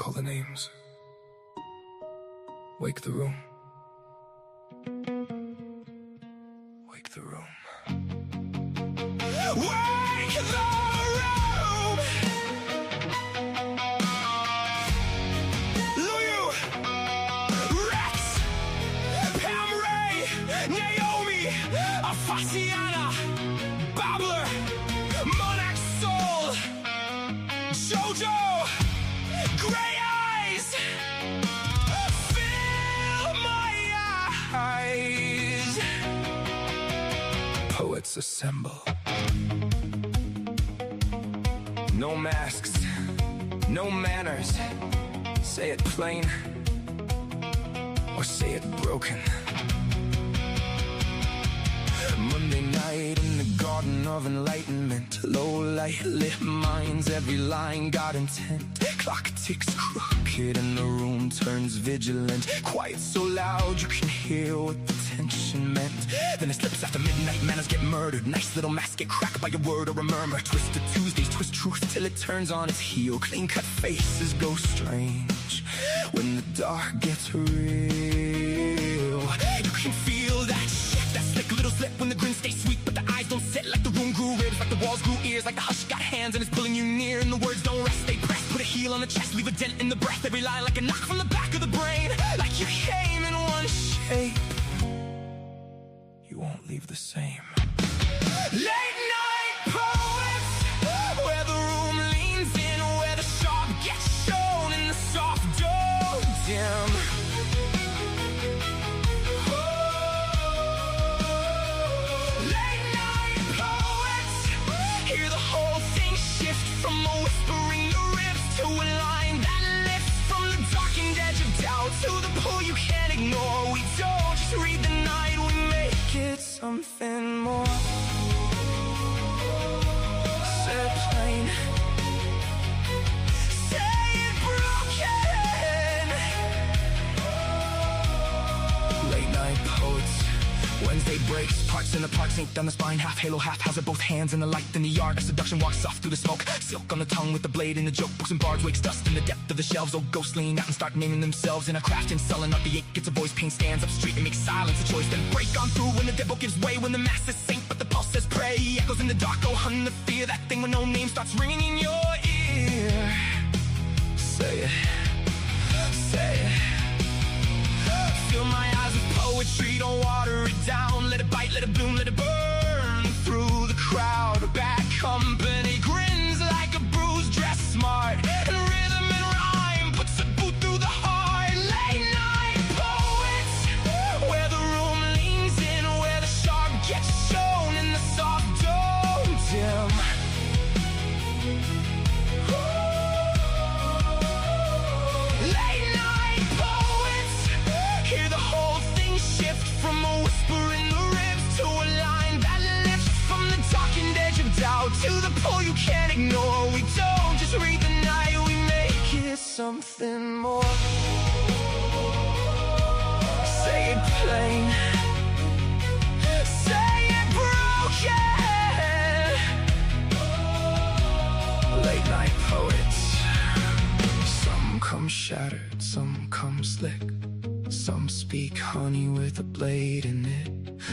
call the names. Wake the room. Wake the room. Wake the room! Luyu! Rex! Pam Ray! Naomi! Afasiana! Babbler! Monarch Soul! Jojo! Gray Eyes! Fill my eyes! Poets assemble. No masks, no manners. Say it plain, or say it broken. Monday night in the garden of enlightenment. Low light lit minds, every line got intent. Clock ticks crooked and the room turns vigilant. Quiet so loud you can hear what the tension meant. Then it slips after midnight, manners get murdered. Nice little masks get cracked by a word or a murmur. Twisted Tuesdays twist truth till it turns on its heel. Clean cut faces go strange when the dark gets real. You can feel that shit, that slick little slip when the grin stays sweet, but the eyes don't sit. Like the room grew ribs, like the walls grew ears, like the hush got hands and it's pulling you near. And the words don't rest, they press. Put a heel on the chest, leave a dent in the breath. Every line like a knock from the back of the brain. Like you came in one shape, you won't leave the same. Late night poets, where the room leans in, where the sharp gets shown and the soft don't dim. Late night poets, hear the whole thing shift from a whispering the ribs to a line that lifts from the darkened edge of doubt to the pull you can't ignore. We don't just read the night, we make it something more. Say it plain, say it broken. Late night poets, Wednesday breaks, parts in the park, sink down the spine, half halo, half hazard, both hands in the light. Then the art of seduction walks soft through the smoke, silk on the tongue with the blade in the joke. Books and bards wakes dust in the depth of the shelves. Old ghosts lean out and start naming themselves in a craft and selling up the ache. Gets a voice, pain stands up straight and makes silence a choice. Then break on through when the devil gives way, when the masses sink but the pulse says pray. Echoes in the dark, oh hun, the fear, that thing with no name starts ringing in your ear. Say it, say it. Fill my eyes with poetry, don't water it down. Let it bite, let it bloom, let it burn through the crowd. Bad company grins like a bruise, dressed smart, and rhythm and rhyme puts a boot through the heart. Late night poets, where the room leans in, where the sharp gets shown and the soft don't dim. Late night poets, hear the whole thing shift from a whisper in the ribs to a line that lifts from the darkened edge of doubt to the pull you can't ignore. We don't just read the night, we make it something more. Say it plain, say it broken. Late night poets, some come shattered, some come slick. Some speak honey with a blade in it.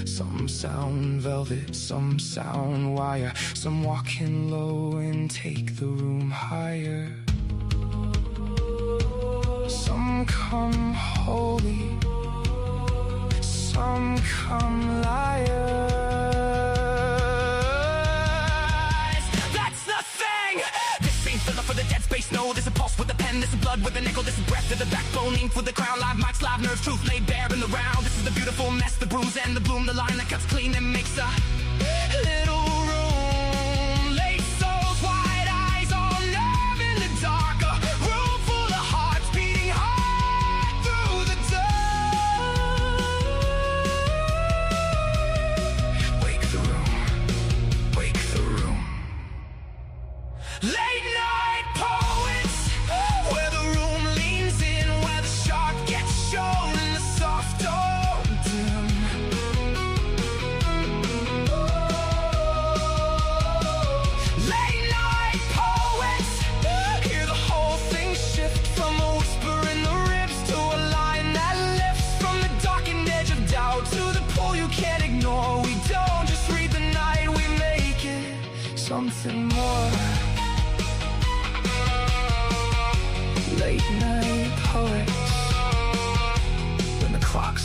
Some sound velvet, some sound wire. Some walk in low and take the room higher. Some come holy, some come liars. That's the thing! This ain't filler for the dead space, no. There's a pulse with a pen, there's a blood with a nickel, there's a breath to the backbone, ink for the crown. Live mics, live nerves, truth laid bare in the round. This is the beautiful mess, the bruise and the bloom, the line that cuts clean and makes a little room. Late souls, wide eyes, all nerve in the dark. A room full of hearts beating hard through the dark. Wake the room, wake the room. Late night poets, where the room leans in, where the sharp gets shown and the soft don't dim.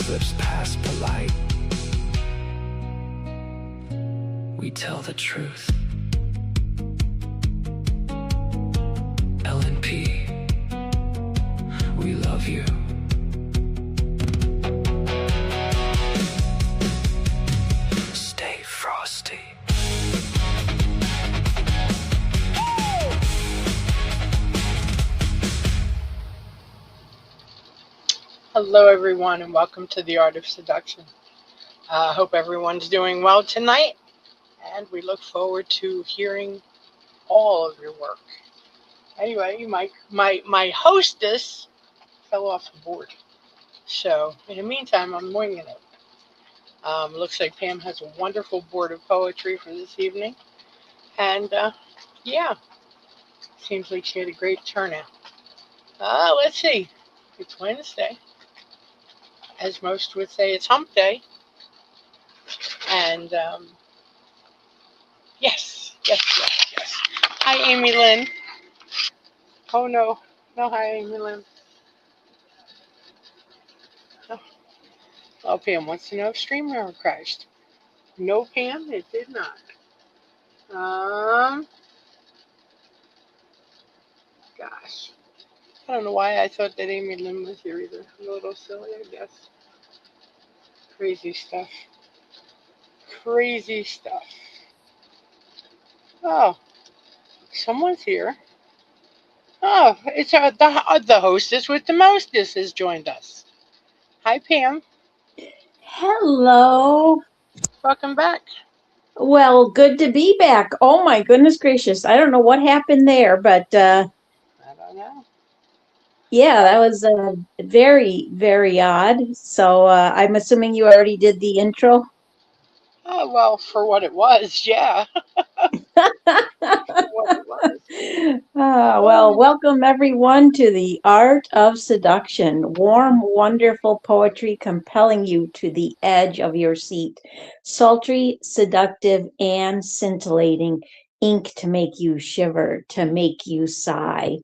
slips past polite. We tell the truth. L&P, we love you. Stay frosty. Hello everyone and welcome to the Art of Seduction. I hope everyone's doing well tonight, and we look forward to hearing all of your work. Anyway, my hostess fell off the board, so in the meantime I'm winging it. Looks like Pam has a wonderful board of poetry for this evening, and yeah, seems like she had a great turnout. Let's see, it's Wednesday. As most would say, it's hump day. And yes. Hi, Amy Lynn. Oh, no. No, hi, Amy Lynn. Oh, Pam wants to know if StreamYard crashed. No, Pam, it did not. Gosh. I don't know why I thought that Amy Lynn was here either. I'm a little silly, I guess. Crazy stuff. Oh, someone's here. Oh, it's the hostess with the mostest has joined us. Hi, Pam. Hello. Welcome back. Well, good to be back. Oh my goodness gracious. I don't know what happened there, but I don't know. yeah, that was very, very odd. So I'm assuming you already did the intro. Oh, well, for what it was, yeah. For what it was. Well, welcome everyone to the Art of Seduction. Warm, wonderful poetry compelling you to the edge of your seat. Sultry, seductive, and scintillating. Ink to make you shiver, to make you sigh.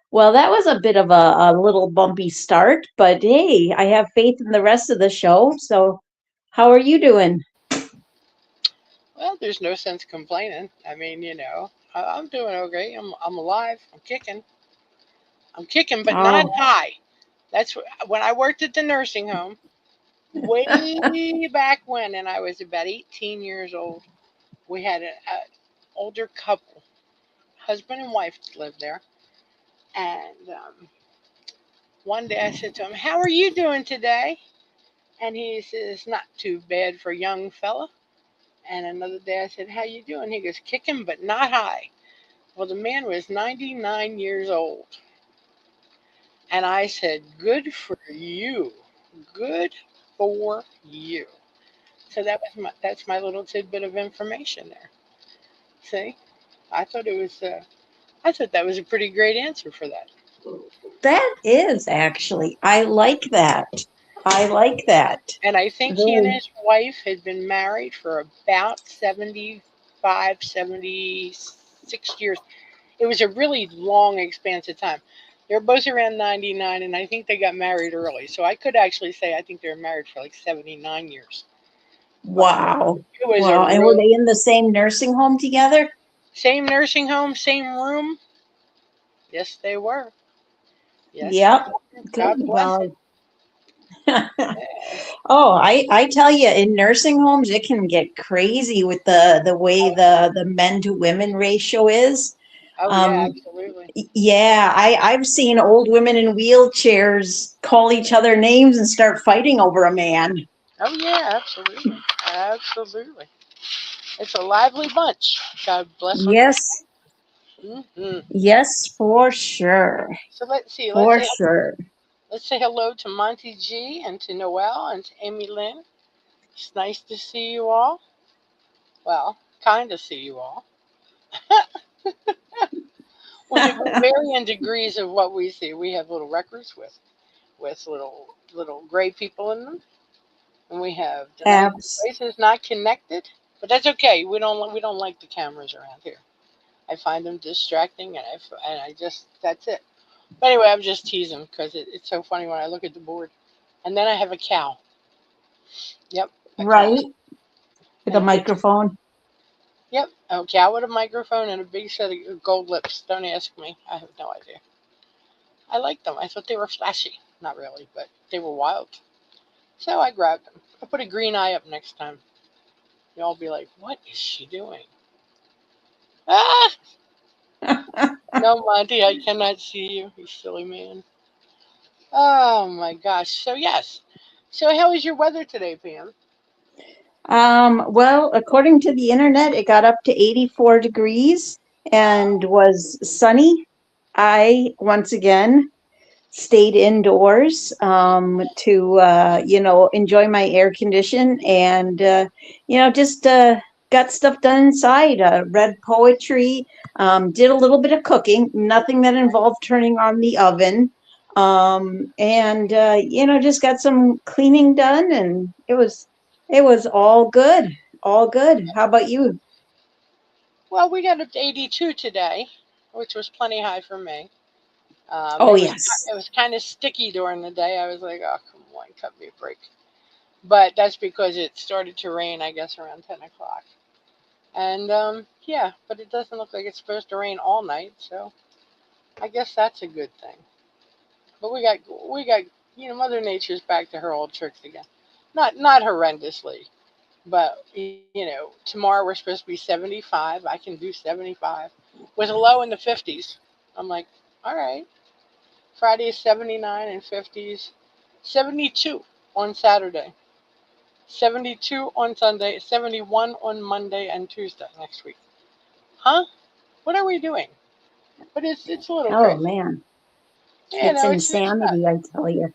Well, that was a bit of a little bumpy start, but hey, I have faith in the rest of the show. So, how are you doing? Well, there's no sense complaining. I mean, I'm doing okay. I'm alive. I'm kicking. I'm kicking, but not Oh, high. When I worked at the nursing home way back when, and I was about 18 years old. We had an older couple, husband and wife, lived there, and one day I said to him, "How are you doing today?" And he says, "Not too bad for a young fella." And another day I said, "How you doing?" He goes, "Kicking, but not high." Well, the man was 99 years old. And I said, "Good for you. Good for you." So that's my little tidbit of information there. See, I thought I thought that was a pretty great answer for that. that is actually. I like that. I like that. And I think he and Very. his wife had been married for about 75, 76 years. It was a really long, expansive time. They're both around 99, and I think they got married early. So I could actually say I think they were married for like 79 years. But Wow. it was a Wow. And were real they in the same nursing home together? same nursing home, same room. Yes, they were. Yes, they Yep. were. Good. God bless it. Well, Yeah. oh, I tell you, in nursing homes, it can get crazy with the way the men to women ratio is. Oh, yeah, Um, absolutely. yeah, I've seen old women in wheelchairs call each other names and start fighting over a man. Oh, yeah, absolutely. Absolutely. It's a lively bunch. God bless them. Yes, Hmm. yes, for sure. So let's see. For sure. Let's say hello to Monty G and to Noelle and to Amy Lynn. It's nice to see you all. Well, kind of see you all. We vary in degrees of what we see. We have little records with little gray people in them, and we have the nice Abs. places not connected. But that's okay. We don't like the cameras around here. I find them distracting, and I just that's it. But anyway, I'm just teasing because it's so funny when I look at the board. And then I have a cow. Yep, a cow. Right? With a And a big, microphone. yep, a cow with a microphone and a big set of gold lips. Don't ask me. I have no idea. I liked them. I thought they were flashy. Not really, but they were wild. So I grabbed them. I put a green eye up next time. Y'all be like, what is she doing? Ah! No, Monty, I cannot see you, you silly man. Oh my gosh. So yes. So how is your weather today, Pam? Well, according to the internet, it got up to 84 degrees and Wow. was sunny. I, once again, stayed indoors to enjoy my air condition and just got stuff done inside. Read poetry, did a little bit of cooking, nothing that involved turning on the oven, and just got some cleaning done, and it was all good, all good. How about you? Well, we got up to 82 today, which was plenty high for me. Oh, It was yes. it was kind of sticky during the day. I was like, oh come on, cut me a break. But that's because it started to rain, I guess, around 10 o'clock. And yeah, but it doesn't look like it's supposed to rain all night, so I guess that's a good thing. But we got Mother Nature's back to her old tricks again. Not horrendously, but tomorrow we're supposed to be 75. I can do 75 with a low in the 50s. I'm like, all right. Friday is 79 and 50s. 72 on Saturday. 72 on Sunday. 71 on Monday and Tuesday next week. Huh? What are we doing? But it's a little Oh, crazy. man. It's It's not. insanity, I tell you.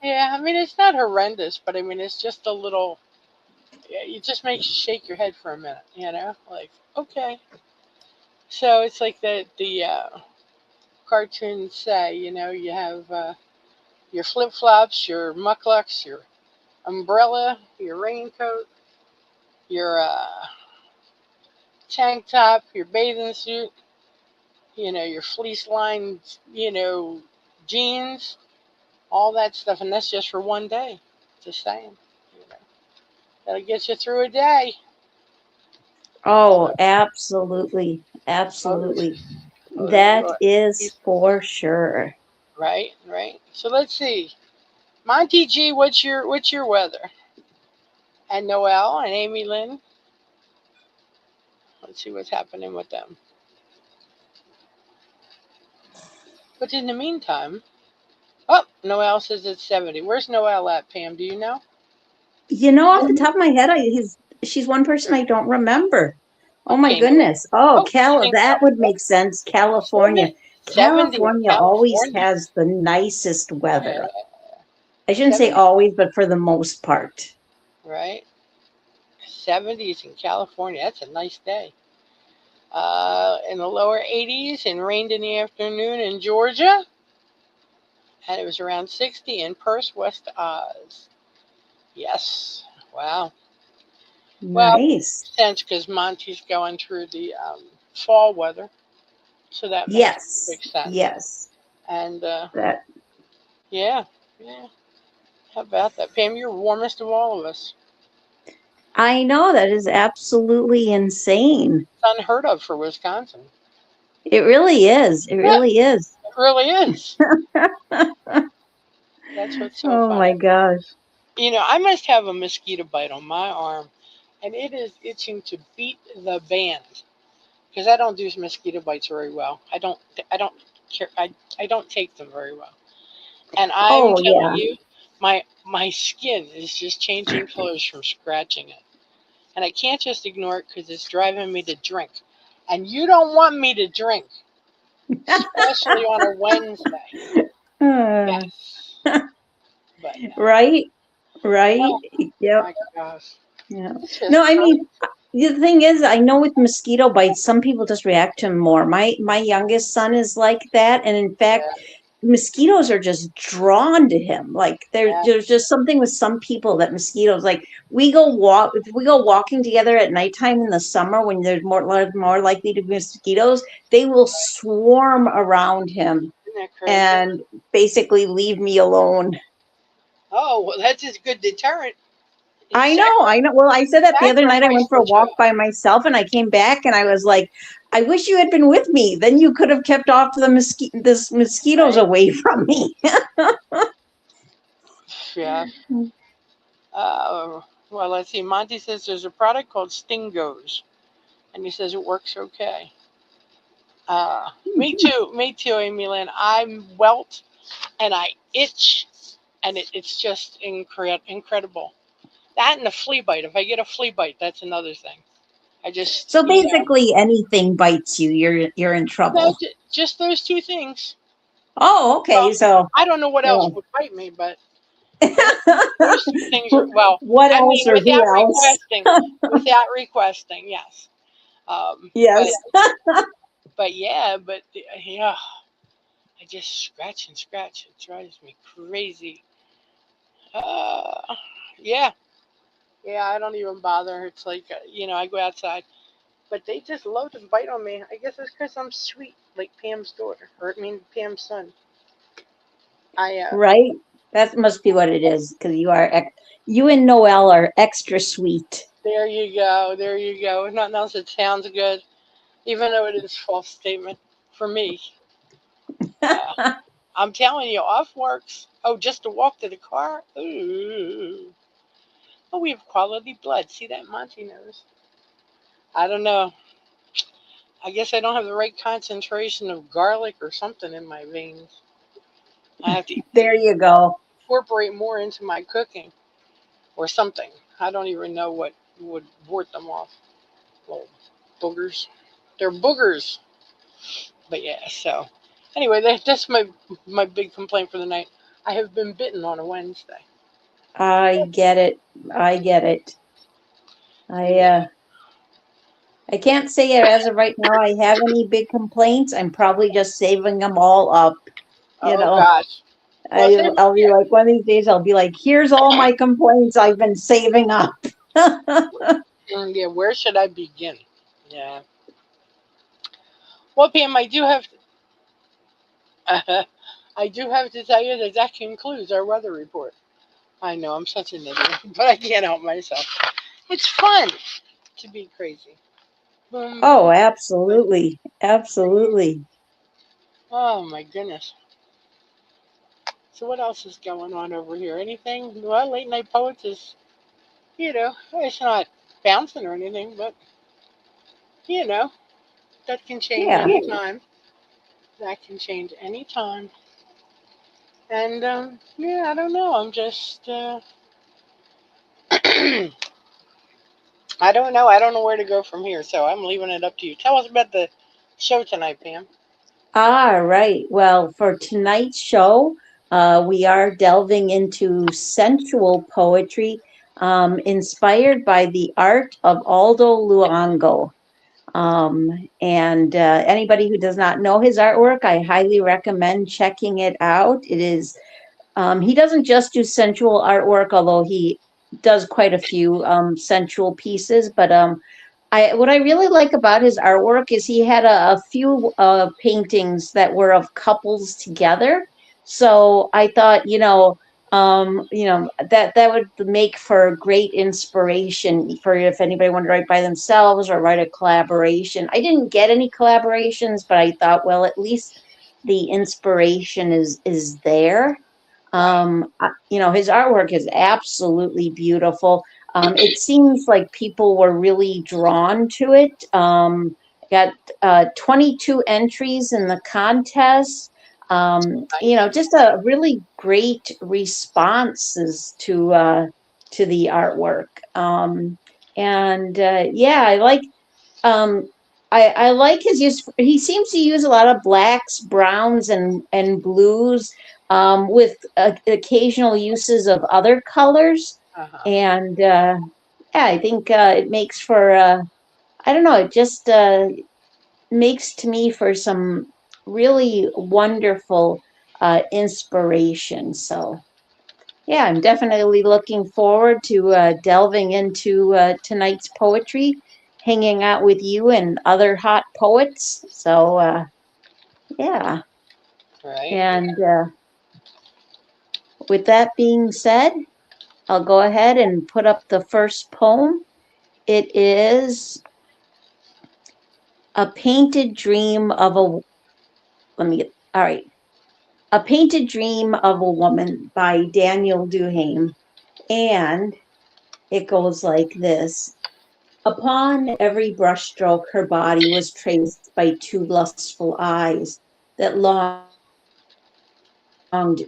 Yeah, I mean it's not horrendous, but I mean it's just a little. Yeah, it just makes you shake your head for a minute. Like okay. So it's like the cartoons say. You have your flip flops, your mucklucks, your umbrella, your raincoat, your tank top, your bathing suit, your fleece lined, jeans, all that stuff, and that's just for one day. Just saying, you know, that'll get you through a day. Oh, So, absolutely. oh, Absolutely. oh, That is for sure. right, right. So let's see, Monty G, what's your weather? And Noel and Amy Lynn. Let's see what's happening with them. But in the meantime, oh, Noel says it's 70. Where's Noel at, Pam? Do you know? Off the top of my head, she's one person I don't remember. Oh my Okay, Noel. goodness. Oh, Oh, she's in That would California. make sense. California. 70 in California always California. has the nicest weather. Yeah, I shouldn't say 70, always, but for the most part. right? 70s in California. That's a nice day. In the lower 80s and rained in the afternoon in Georgia. And it was around 60 in Perth, West Oz. Yes. Wow. Well, Nice. makes sense because Monty's going through the fall weather. So that makes Yes. perfect sense. Yes. And That yeah, yeah. How about that? Pam, you're warmest of all of us. I know that is absolutely insane. It's unheard of for Wisconsin. It really is. It Yeah, really is. it really is. That's what's so Oh my funny. gosh. I must have a mosquito bite on my arm, and it is itching to beat the band because I don't do mosquito bites very well. I don't care. I don't take them very well, and I'm Oh telling yeah. you, my skin is just changing colors from scratching it, and I can't just ignore it because it's driving me to drink, and you don't want me to drink, especially on a Wednesday. Uh, Yes, but right? Right? oh Yep. my gosh, Yeah. it's No, just I perfect. mean, the thing is, I know with mosquito bites, some people just react to them more. My youngest son is like that, and in fact, Yeah, mosquitoes are just drawn to him. Like yeah, there's just something with some people that mosquitoes like if we go walking together at nighttime in the summer when there's more likely to be mosquitoes, they will swarm around him isn't that crazy? and basically leave me alone. Oh, well, that's a good deterrent. I Exactly. know. Well, I said that the That's other a night. I went for a high school walk by myself and I came back and I was like, I wish you had been with me. Then you could have kept off this show, mosquitoes right? away from me. Yeah. Well, let's see. Monty says there's a product called Stingos, and he says it works okay. Me too, Amy Lynn. I'm welt and I itch, and it's just incredible. That and a flea bite. If I get a flea bite, that's another thing. I just, So basically, anything bites you, you're in no, trouble. just those two things. Oh, okay. Well, So, I don't know what else well, would bite me, but those those two things are well. what I else mean, or who else? without requesting, yes. Yes. But yeah, yeah, I just scratch and scratch. It drives me crazy. Uh, yeah, yeah. I don't even bother. It's like I go outside, but they just love to bite on me. I guess it's because I'm sweet, like Pam's daughter, or I mean Pam's son. I Right? That must be what it is, because you and Noelle are extra sweet. There you go, there you go. If nothing else, it sounds good, even though it is a false statement for me. Uh, I'm telling you, off works. Oh, just to walk to the car. Ooh. Oh, we have quality blood. See that Monty knows. I don't know. I guess I don't have the right concentration of garlic or something in my veins. I have to There you go. incorporate more into my cooking or something. I don't even know what would ward them off. Little boogers. They're boogers. But yeah, so anyway, that's my big complaint for the night. I have been bitten on a Wednesday. I get it. I get it. I Yeah. uh I can't say as of right now I have any big complaints. I'm probably just saving them all up. You Oh know, gosh. Well, same I'll be here. like one of these days. I'll be like, here's all my complaints I've been saving up. Yeah. Where should I begin? Yeah. Well, Pam, I do have to tell you that that concludes our weather report. I know I'm such an idiot, but I can't help myself. It's fun to be crazy. Boom, Oh, boom. absolutely. Absolutely. Oh my goodness. So what else is going on over here? Anything? Well, late night poets is it's not bouncing or anything, but you know that can change Yeah. anytime. That can change anytime. And yeah, I don't know. I'm just I don't know. I don't know where to go from here, so I'm leaving it up to you. Tell us about the show tonight, Pam. Right. Well, for tonight's show, we are delving into sensual poetry, inspired by the art of Aldo Luongo. Um, and anybody who does not know his artwork, I highly recommend checking it out. He doesn't just do sensual artwork, although he does quite a few sensual pieces, but what I really like about his artwork is he had a few paintings that were of couples together. So I thought, that would make for great inspiration for if anybody wanted to write by themselves or write a collaboration. I didn't get any collaborations, but I thought, well, at least the inspiration is there. Right. His artwork is absolutely beautiful. It seems like people were really drawn to it. Got 22 entries in the contest. Nice. Just a really great responses to the artwork. And yeah, um, I like his use. He seems to use a lot of blacks, browns, and blues, with occasional uses of other colors. Uh huh. And yeah, I think it makes for I don't know. It just makes to me for some really wonderful inspiration. So yeah, I'm definitely looking forward to delving into tonight's poetry, hanging out with you and other hot poets. So, yeah. Right. And with that being said, I'll go ahead and put up the first poem. It is A Painted Dream of a, all right. A Painted Dream of a Woman by Daniel Duhame. And it goes like this. Upon every brushstroke, her body was traced by two lustful eyes that longed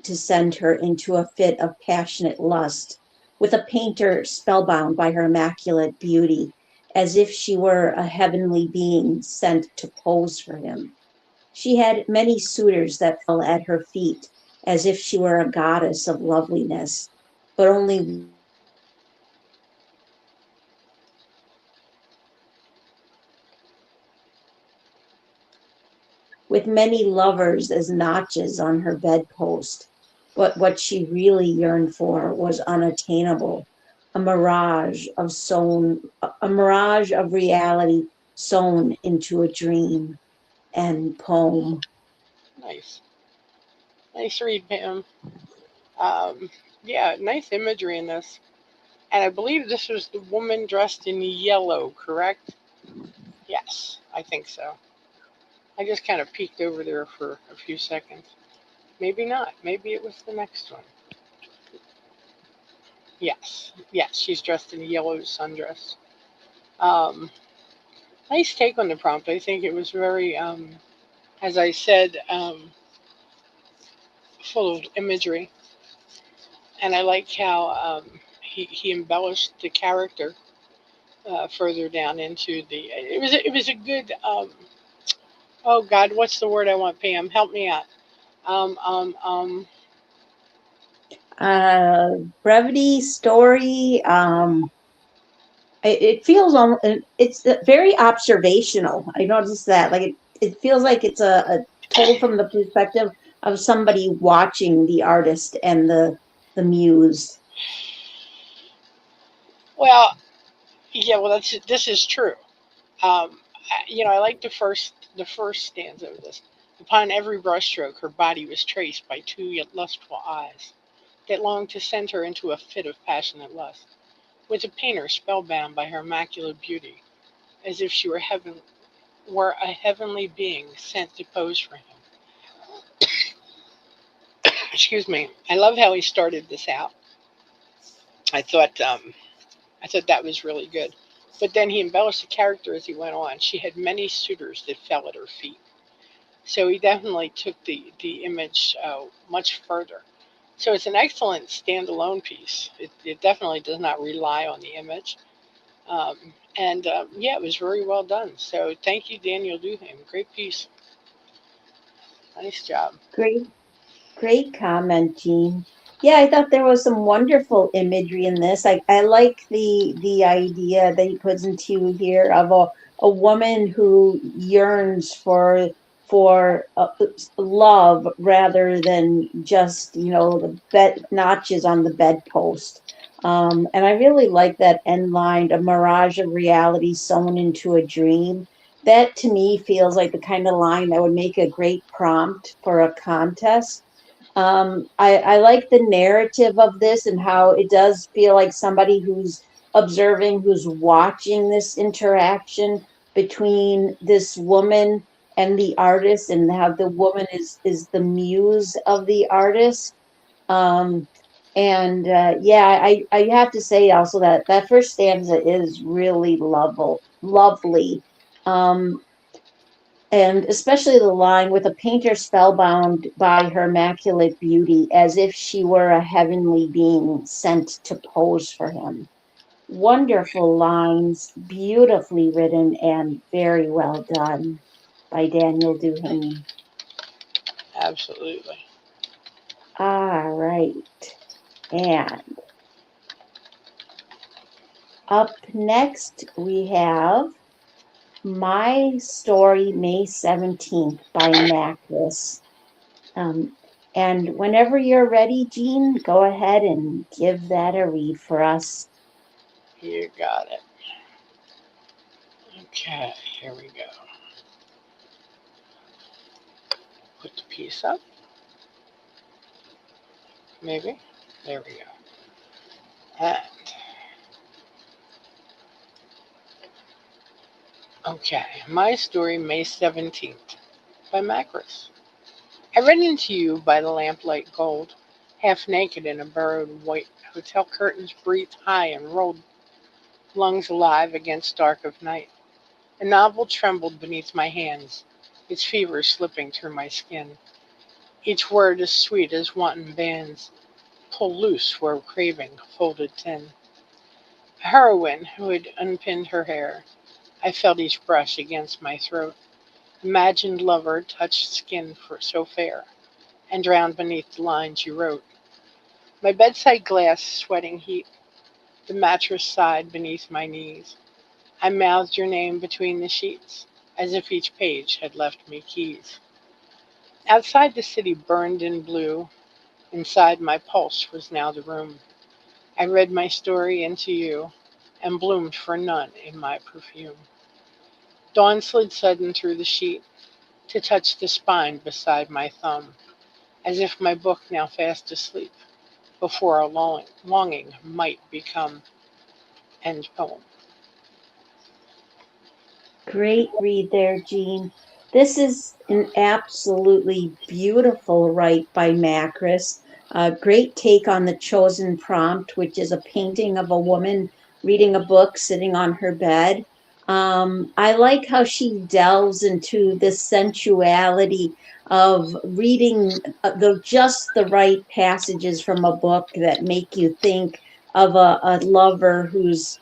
to send her into a fit of passionate lust, with a painter spellbound by her immaculate beauty, as if she were a heavenly being sent to pose for him. She had many suitors that fell at her feet, as if she were a goddess of loveliness, but only one woman stood before her, with many lovers as notches on her bedpost. But what she really yearned for was unattainable, a mirage of reality sewn into a dream. End poem. Nice. Nice read, Pam. Um, yeah, nice imagery in this. And I believe this was the woman dressed in yellow, correct? Yes, I think so. I just kind of peeked over there for a few seconds. Maybe not. Maybe it was the next one. Yes, yes, she's dressed in a yellow sundress. Um, nice take on the prompt. I think it was very, as I said, full of imagery. And I like how he embellished the character further down into the. It was a good. Oh God, what's the word I want, Pam? Help me out. Um, um, um, Uh, Brevity story. It feels it's very observational. I noticed that. Like it feels like it's a told from the perspective of somebody watching the artist and the muse. well, yeah, well, this is true. I like the first stanza of this. Upon every brushstroke, her body was traced by two yet lustful eyes that longed to send her into a fit of passionate lust, with a painter spellbound by her immaculate beauty, as if she were a heavenly being sent to pose for him. Excuse me. I love how he started this out. I thought I thought that was really good. But then he embellished the character as he went on. She had many suitors that fell at her feet. So he definitely took the image much further. So it's an excellent standalone piece. It definitely does not rely on the image. And yeah, it was very well done. So thank you, Daniel Duham. Great piece. Nice job. Great, great comment, Jean. Yeah, I thought there was some wonderful imagery in this. I like the idea that he puts into here of a woman who yearns for love rather than just the bed notches on the bedpost. And I really like that end line, a mirage of reality sewn into a dream. That to me feels like the kind of line that would make a great prompt for a contest. I like the narrative of this and how it does feel like somebody who's observing, who's watching this interaction between this woman and the artist, and how the woman is the muse of the artist. Um, and yeah, I have to say also that that first stanza is really lovely. Um, and especially the line with a painter spellbound by her immaculate beauty, as if she were a heavenly being sent to pose for him. Wonderful lines, beautifully written, and very well done by Daniel Thank you. Duhane. Absolutely. All right. And up next, we have My Story, May 17th by Macris. Um, and whenever you're ready, Jean, go ahead and give that a read for us. You got it. Okay, here we go. Put the piece up. Maybe. There we go. And, okay, my story, May 17th, by Macris. I ran into you by the lamplight gold, half naked in a burrowed white hotel curtains breathed high and rolled lungs alive against dark of night. A novel trembled beneath my hands, its fever slipping through my skin. Each word as sweet as wanton bands pull loose where craving folded tin. A heroine who had unpinned her hair, I felt each brush against my throat. Imagined lover touched skin for so fair, and drowned beneath the lines you wrote. My bedside glass sweating heat, the mattress sighed beneath my knees. I mouthed your name between the sheets, as if each page had left me keys. Outside the city burned in blue, inside my pulse was now the room. I read my story into you, and bloomed for none in my perfume. Dawn slid sudden through the sheet, to touch the spine beside my thumb, as if my book now fast asleep, before a longing might become. End poem. Great read there, Jean. This is an absolutely beautiful write by Macris. A great take on the chosen prompt, which is a painting of a woman reading a book sitting on her bed. I like how she delves into the sensuality of reading just the right passages from a book that make you think of a lover who's,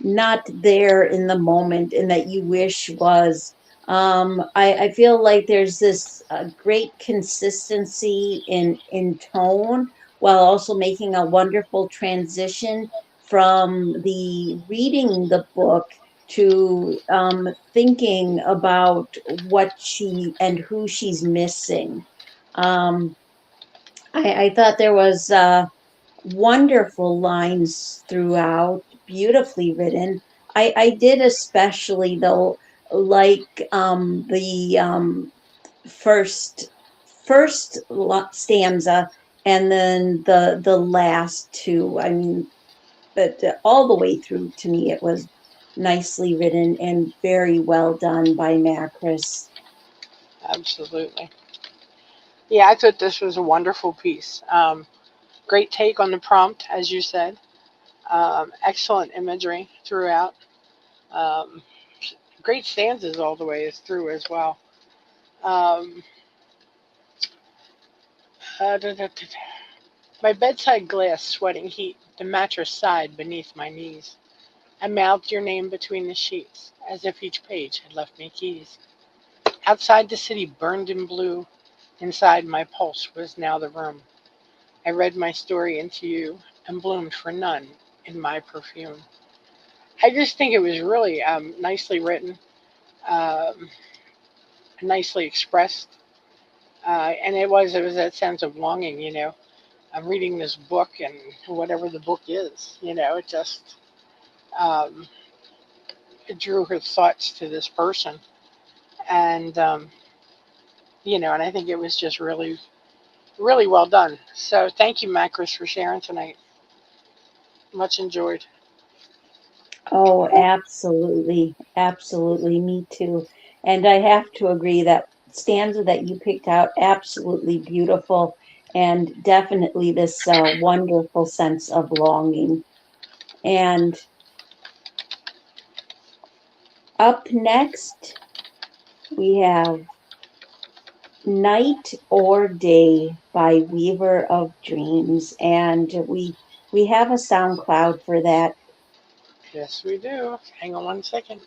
not there in the moment and that you wish was. I feel like there's this great consistency in tone while also making a wonderful transition from the reading the book to thinking about what she and who she's missing. Um, I thought there was wonderful lines throughout, beautifully written. I did especially though like the first stanza and then the last two. I mean, but all the way through to me it was nicely written and very well done by Macris. Absolutely. Yeah, I thought this was a wonderful piece. Great take on the prompt, as you said. Excellent imagery throughout. Um, Great stanzas all the way through as well. Um, da, da, da. My bedside glass sweating heat, the mattress sighed beneath my knees. I mouthed your name between the sheets, as if each page had left me keys. Outside the city burned in blue, inside my pulse was now the room. I read my story into you, and bloomed for none in my perfume. I just think it was really nicely written, um, nicely expressed, and it was that sense of longing. I'm reading this book, and whatever the book is, it just um, it drew her thoughts to this person, and and I think it was just really, really well done. So thank you, Macris, for sharing tonight. Much enjoyed. Oh, absolutely. Absolutely. Me too. And I have to agree that stanza that you picked out, absolutely beautiful and definitely this wonderful sense of longing. And up next, we have Night or Day by Weaver of Dreams. And we have a sound cloud for that. Yes, we do. Hang on one second.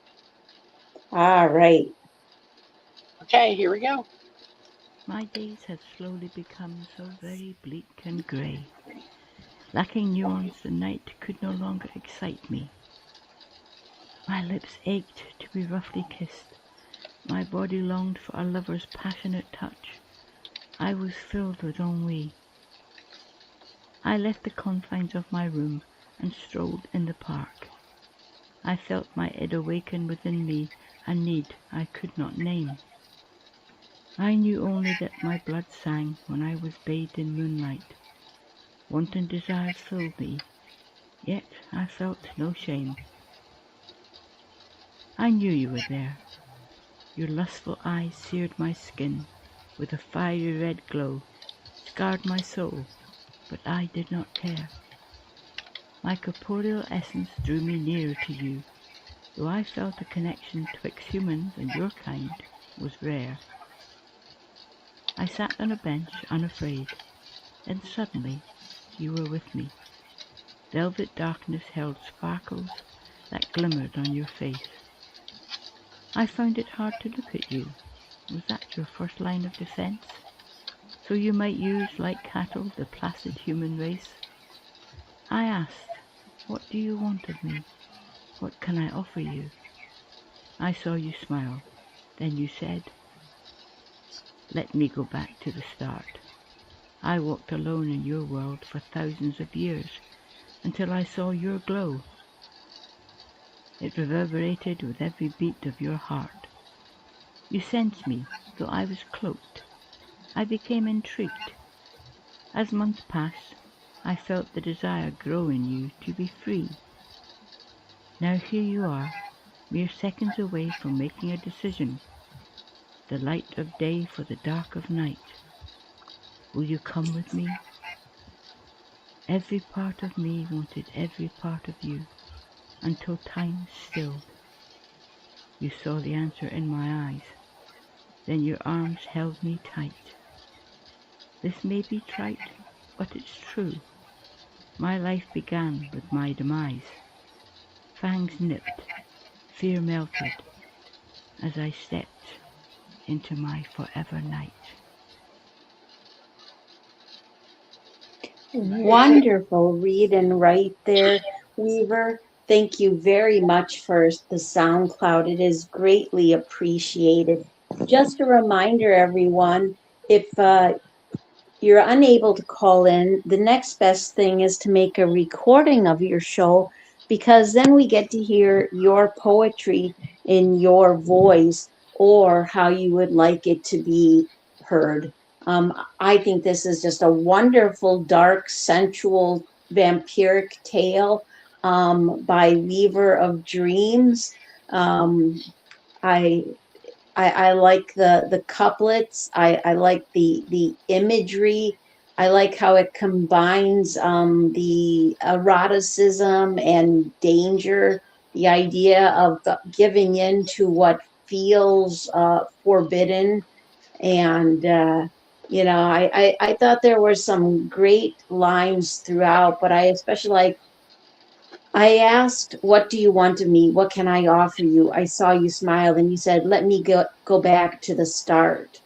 All right. Okay, here we go. My days had slowly become so very bleak and grey. Lacking nuance, the night could no longer excite me. My lips ached to be roughly kissed. My body longed for a lover's passionate touch. I was filled with ennui. I left the confines of my room and strolled in the park. I felt my id awaken within me a need I could not name. I knew only that my blood sang when I was bathed in moonlight. Wanton desires filled me. Yet I felt no shame. I knew you were there. Your lustful eyes seared my skin with a fiery red glow, scarred my soul, but I did not care. My corporeal essence drew me nearer to you, though I felt a connection twixt humans and your kind was rare. I sat on a bench, unafraid, and suddenly you were with me. Velvet darkness held sparkles that glimmered on your face. I found it hard to look at you. Was that your first line of defense? So you might use, like cattle, the placid human race? I asked, what do you want of me? What can I offer you? I saw you smile. Then you said, let me go back to the start. I walked alone in your world for thousands of years until I saw your glow. It reverberated with every beat of your heart. You sensed me, though I was cloaked. I became intrigued. As months passed, I felt the desire grow in you to be free. Now here you are, mere seconds away from making a decision. The light of day for the dark of night. Will you come with me? Every part of me wanted every part of you, until time stilled. You saw the answer in my eyes. Then your arms held me tight. This may be trite, but it's true. My life began with my demise. Fangs nipped, fear melted, as I stepped into my forever night. Wonderful read and write there, Weaver. Thank you very much for the SoundCloud. It is greatly appreciated. Just a reminder, everyone, if you're unable to call in, the next best thing is to make a recording of your show, because then we get to hear your poetry in your voice or how you would like it to be heard. I think this is just a wonderful, dark, sensual, vampiric tale by Weaver of Dreams. I I like the couplets. I like the imagery. I like how it combines the eroticism and danger, the idea of giving in to what feels forbidden. And, I thought there were some great lines throughout, but I especially like, I asked, what do you want of me? What can I offer you? I saw you smile and you said, let me go back to the start.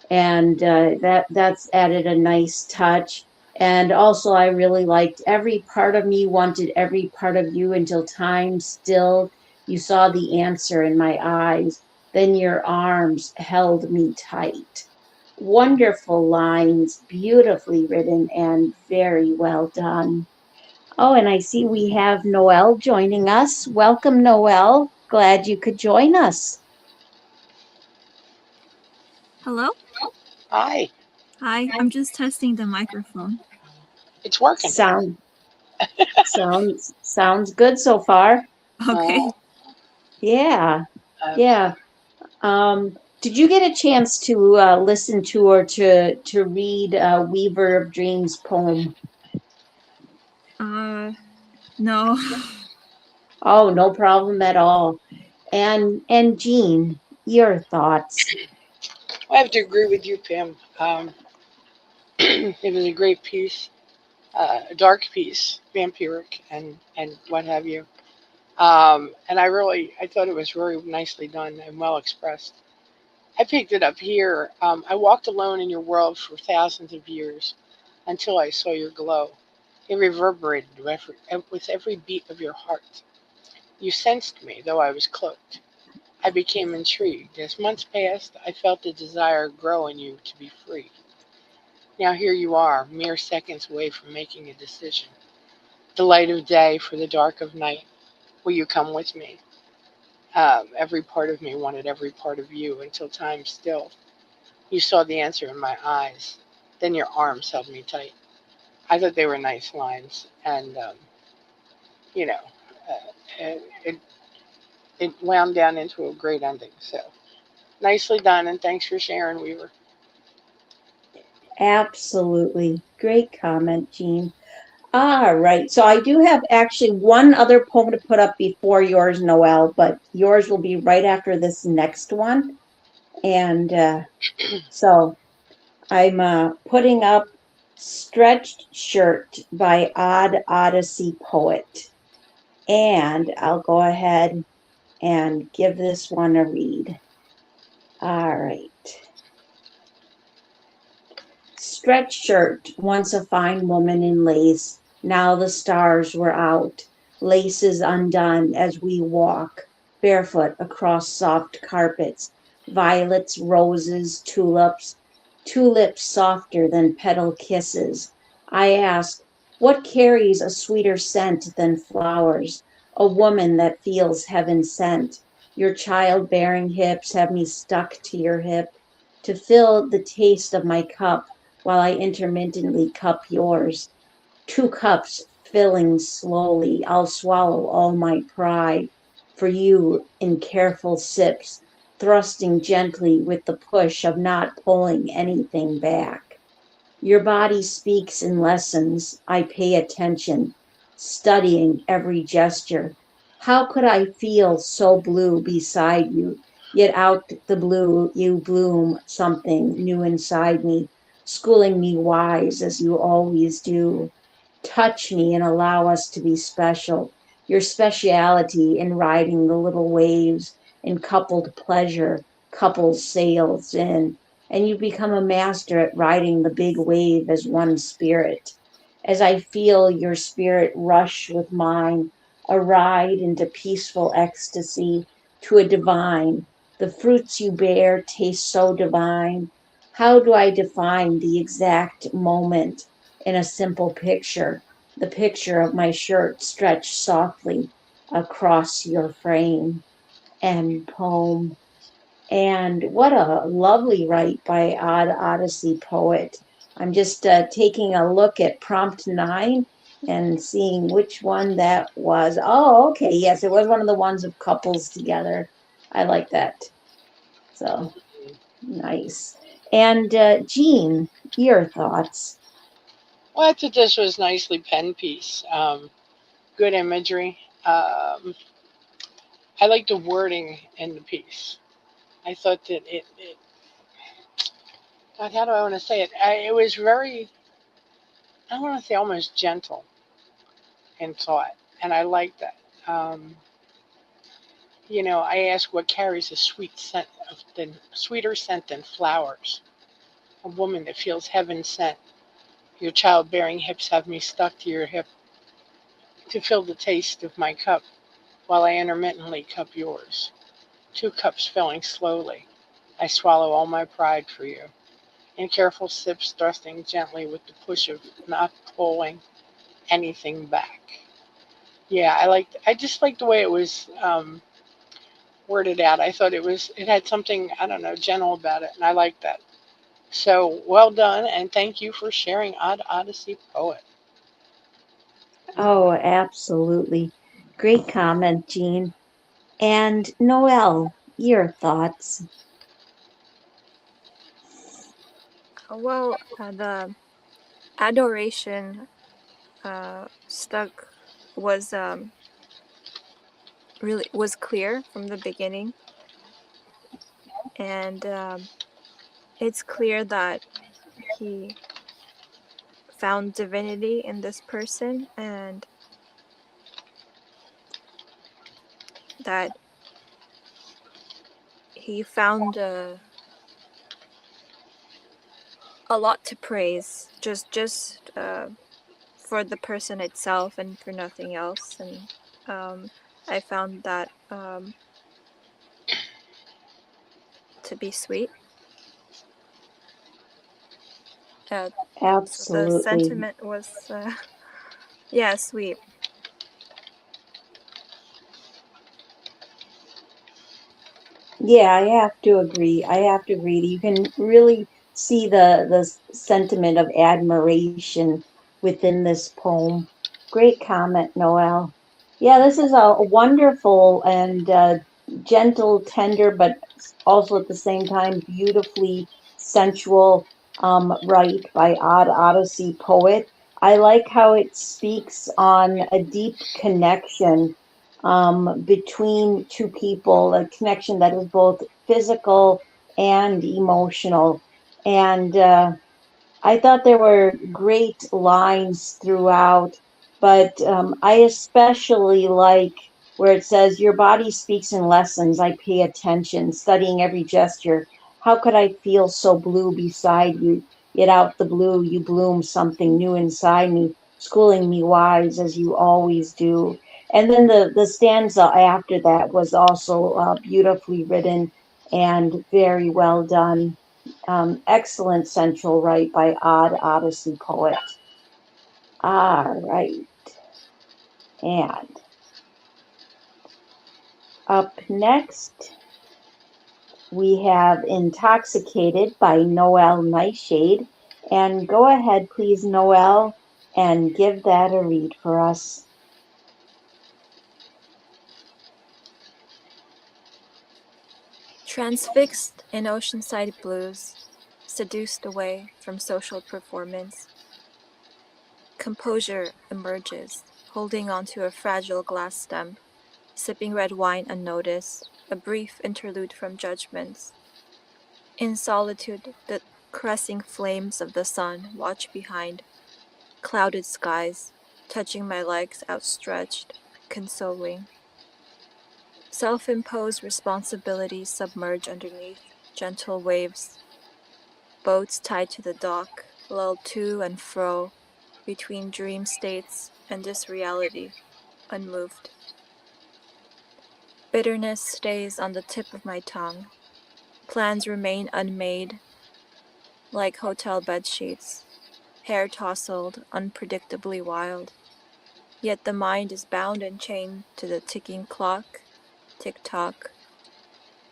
And that's added a nice touch. And also, I really liked every part of me wanted every part of you until time stilled. You saw the answer in my eyes. Then your arms held me tight. Wonderful lines, beautifully written, and very well done. Oh, and I see we have Noelle joining us. Welcome, Noelle. Glad you could join us. Hello? Hi, Hi, I'm just testing the microphone. it's working. Sounds good so far. Okay. Yeah, Uh, yeah. Did you get a chance to listen to or to read Weaver of Dreams poem? No. Oh, no problem at all. And Jean, your thoughts. I have to agree with you, Pam. It was a great piece, a dark piece, vampiric, and what have you. And I thought it was very nicely done and well expressed. I picked it up here. I walked alone in your world for thousands of years until I saw your glow. It reverberated with every beat of your heart. You sensed me, though I was cloaked. I became intrigued. As months passed, I felt the desire grow in you to be free. Now here you are, mere seconds away from making a decision. The light of day for the dark of night. Will you come with me? Every part of me wanted every part of you until time stilled. You saw the answer in my eyes. Then your arms held me tight. I thought they were nice lines, and you know, it it wound down into a great ending. So nicely done, and thanks for sharing, Weaver. Absolutely. Great comment, Jean. All right. So I do have actually one other poem to put up before yours, Noel, but yours will be right after this next one. And so I'm putting up Stretched Shirt by Odd Odyssey Poet. And I'll go ahead and give this one a read. All right. Stretched shirt, once a fine woman in lace, now the stars were out, laces undone as we walk, barefoot across soft carpets, violets, roses, tulips softer than petal kisses. I ask, what carries a sweeter scent than flowers? A woman that feels heaven sent. Your childbearing hips have me stuck to your hip to fill the taste of my cup while I intermittently cup yours. Two cups filling slowly, I'll swallow all my pride for you in careful sips, thrusting gently with the push of not pulling anything back. Your body speaks in lessons. I pay attention, studying every gesture. How could I feel so blue beside you? Yet out the blue you bloom something new inside me, schooling me wise as you always do. Touch me and allow us to be special. Your speciality in riding the little waves in coupled pleasure, couples sails in, and you become a master at riding the big wave as one spirit. As I feel your spirit rush with mine, a ride into peaceful ecstasy, to a divine. The fruits you bear taste so divine. How do I define the exact moment in a simple picture? The picture of my shirt stretched softly across your frame. End poem. And what a lovely write by Odd Odyssey Poet. I'm just taking a look at prompt 9 and seeing which one that was. Oh, okay. Yes, it was one of the ones of couples together. I like that. So nice. And Jean, your thoughts? Well, I thought this was nicely pen piece. Good imagery. I like the wording in the piece. I thought that God, how do I want to say it? It was very, I want to say almost gentle in thought, and I like that. Um, I ask what carries a sweet scent sweeter scent than flowers. A woman that feels heaven sent. Your childbearing hips have me stuck to your hip to feel the taste of my cup while I intermittently cup yours. Two cups filling slowly. I swallow all my pride for you. In careful sips, thrusting gently with the push of not pulling anything back. Yeah, I just liked the way it was worded out. I thought it had something, I don't know, gentle about it, and I liked that. So well done, and thank you for sharing Odd Odyssey Poet. Oh, absolutely. Great comment, Jean. And Noelle, your thoughts? The adoration stuck was really was clear from the beginning, and it's clear that he found divinity in this person, and that he found a lot to praise, just for the person itself and for nothing else. And I found that to be sweet. So the Absolutely. sentiment was, yeah, sweet. Yeah, I have to agree. I have to agree. You can really see the sentiment of admiration within this poem. Great comment, Noel. Yeah, this is a wonderful and gentle, tender, but also at the same time beautifully sensual right by Odd Odyssey Poet. I like how it speaks on a deep connection between two people, a connection that is both physical and emotional. And I thought there were great lines throughout, but I especially like where it says, "Your body speaks in lessons. I pay attention, studying every gesture. How could I feel so blue beside you? Yet out the blue, you bloom something new inside me, schooling me wise as you always do." And then the stanza after that was also beautifully written and very well done. Excellent central right by Odd Odyssey Poet. All right. And up next, we have Intoxicated by Noel Nightshade. And go ahead, please, Noel, and give that a read for us. Transfixed in oceanside blues, seduced away from social performance, composure emerges, holding onto a fragile glass stem, sipping red wine unnoticed, a brief interlude from judgments. In solitude, the caressing flames of the sun watch behind clouded skies, touching my legs outstretched, consoling. Self-imposed responsibilities submerge underneath gentle waves, boats tied to the dock, lulled to and fro between dream states and this reality, unmoved. Bitterness stays on the tip of my tongue. Plans remain unmade, like hotel bed sheets, hair tousled, unpredictably wild. Yet the mind is bound and chained to the ticking clock, tick-tock.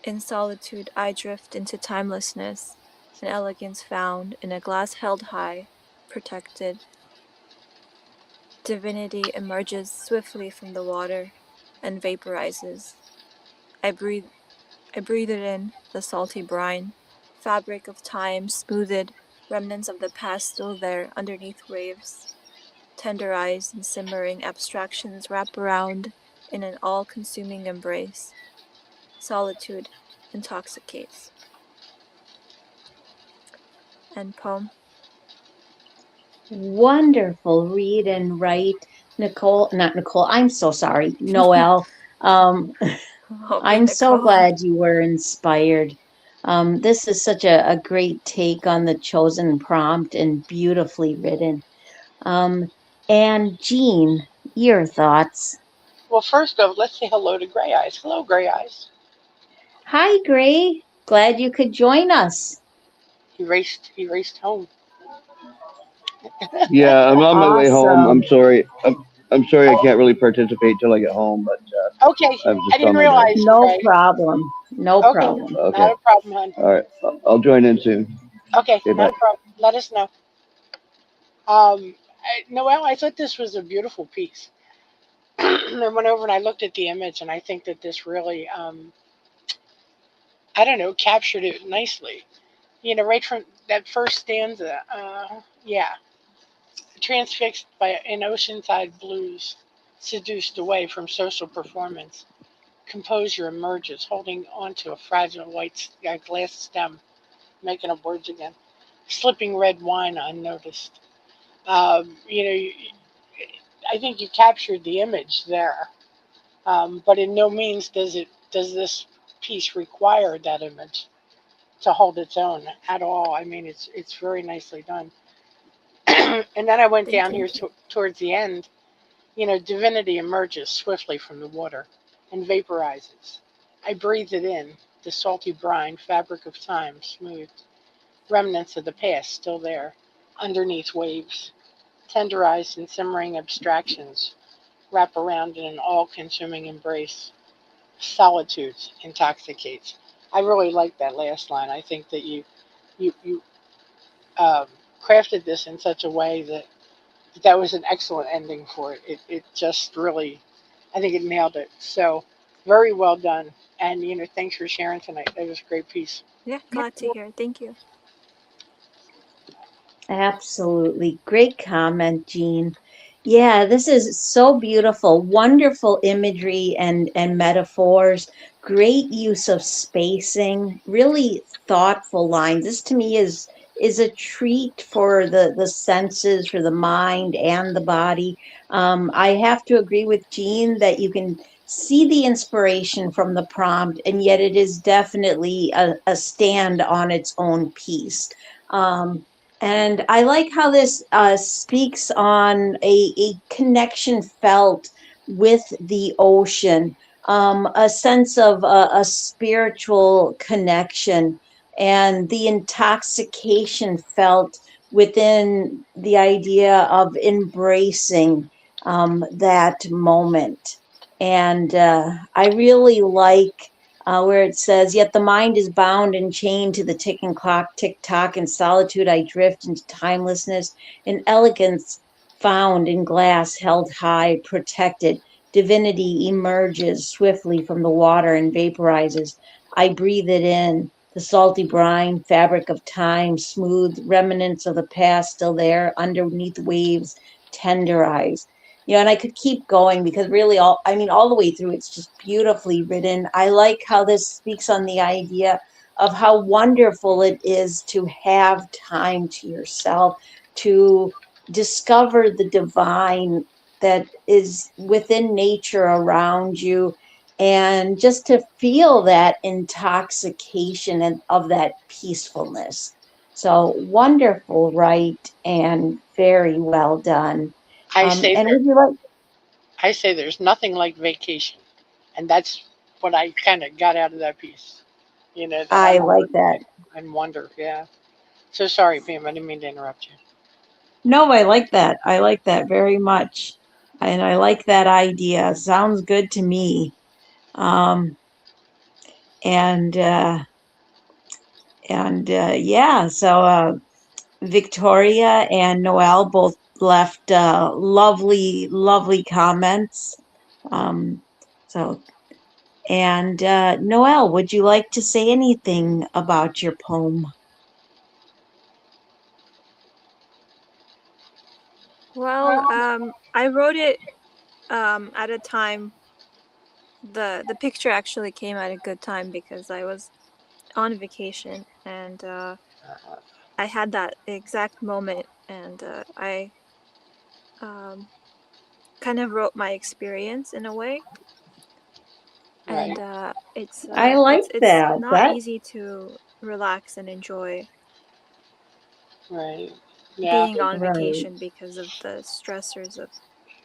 In solitude I drift into timelessness, an elegance found in a glass held high, protected. Divinity emerges swiftly from the water and vaporizes. I breathe it in, the salty brine, fabric of time smoothed, remnants of the past still there underneath waves. Tenderized and simmering abstractions wrap around in an all-consuming embrace. Solitude intoxicates. End poem. Wonderful read and write, Nicole. Not Nicole. I'm so sorry, Noel. Um, Okay, I'm so Nicole. glad you were inspired. This is such a great take on the chosen prompt and beautifully written. Um, and Jean, your thoughts. Well, first off, let's say hello to Gray Eyes. Hello, Gray Eyes. Hi, Gray. Glad you could join us. He raced home. Yeah, I'm on my way home. I'm Awesome. sorry. I'm sorry I Oh, can't really participate till I get home, but okay. I'm I just didn't on my way. realize, No Gray. problem. No Okay, problem. not Okay. a problem, hon. All right. I'll join in soon. Okay, Okay, not bye. a problem. Let us know. Noelle, I thought this was a beautiful piece. I went over and I looked at the image, and I think that this really, I don't know, captured it nicely. You know, right from that first stanza. Yeah, transfixed by an oceanside blues, seduced away from social performance. Composure emerges, holding onto a fragile white glass stem, making up words again. Slipping red wine unnoticed. You know, I think you captured the image there, but in no means does this piece require that image to hold its own at all. I mean, it's very nicely done. And then I went Thank down you. here towards the end. You know, divinity emerges swiftly from the water and vaporizes. I breathe it in, the salty brine, fabric of time, smoothed, remnants of the past still there, underneath waves, tenderized and simmering abstractions, wrap around in an all-consuming embrace. Solitude intoxicates. I really like that last line. I think that you um, crafted this in such a way that that was an excellent ending for it. It just really I think it nailed it. So very well done. And thanks for sharing tonight. That was a great piece. Yeah, glad to hear. Thank you. Absolutely. Great comment, Jean. Yeah, this is so beautiful. Wonderful imagery and metaphors. Great use of spacing. Really thoughtful lines. This to me is a treat for the senses, for the mind and the body. I have to agree with Jean that you can see the inspiration from the prompt, and yet it is definitely a stand on its own piece. And I like how this speaks on a connection felt with the ocean, a sense of a spiritual connection, and the intoxication felt within the idea of embracing that moment. And I really like where it says, "Yet the mind is bound and chained to the ticking clock, tick tock. In solitude, I drift into timelessness, in elegance found in glass, held high, protected. Divinity emerges swiftly from the water and vaporizes. I breathe it in, the salty brine, fabric of time, smooth remnants of the past still there, underneath waves, tenderize." And I could keep going because really all the way through, it's just beautifully written. I like how this speaks on the idea of how wonderful it is to have time to yourself, to discover the divine that is within nature around you, and just to feel that intoxication and of that peacefulness. So wonderful, right? And very well done. I say And there would you like? I say there's nothing like vacation. And that's what I kind of got out of that piece. That I I love like that. and wonder. Yeah. So sorry, Pam. I didn't mean to interrupt you. No, I like that. I like that very much, and I like that idea. Sounds good to me. Um, and yeah, so Victoria and Noelle both left lovely, lovely comments. Um, so, and Noelle, would you like to say anything about your poem? Well, I wrote it at a time. The picture actually came at a good time because I was on vacation and I had that exact moment, and I um, kind of wrote my experience in a way, Right. and it's I uh, like it's it's that. not That easy to relax and enjoy Right. Yeah. being on right. vacation because of the stressors of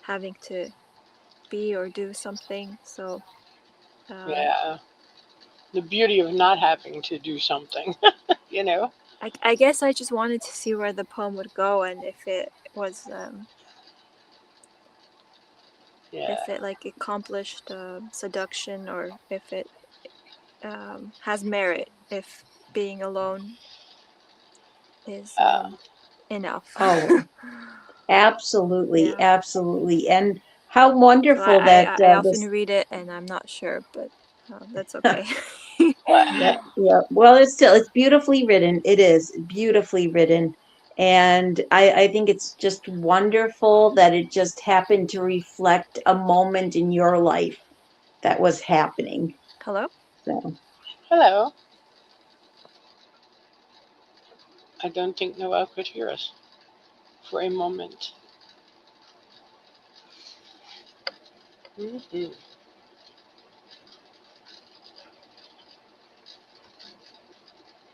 having to be or do something. So um, Yeah. The beauty of not having to do something, you know? I guess I just wanted to see where the poem would go, and Yeah. if it like accomplished seduction, or if it has merit, if being alone is Uh, enough. Oh, absolutely, Yeah. absolutely. And how So wonderful that I often this, read it and I'm not sure, but that's okay. yeah, yeah. Well, it's beautifully written. It is beautifully written. And I think it's just wonderful that it just happened to reflect a moment in your life that was happening. Hello? So, hello. I don't think Noel could hear us for a moment. Hmm.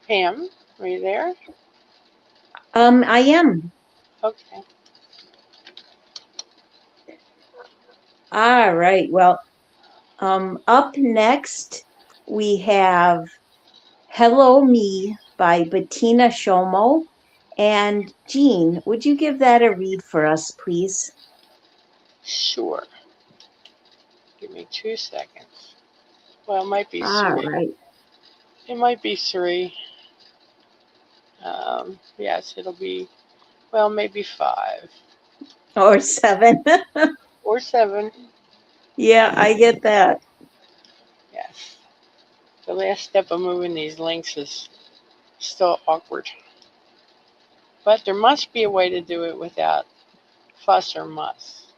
Pam, are you there? I am. Okay. All right. Well, up next we have Hello Me by Bettina Shomo. And Jean, would you give that a read for us, please? Sure. Give me 2 seconds. Well, it might be All three. right. It might be three. Yes, it'll be, well, maybe five Or seven. or seven. Yeah, I get that. Yes. The last step of moving these links is still awkward. But there must be a way to do it without fuss or muss.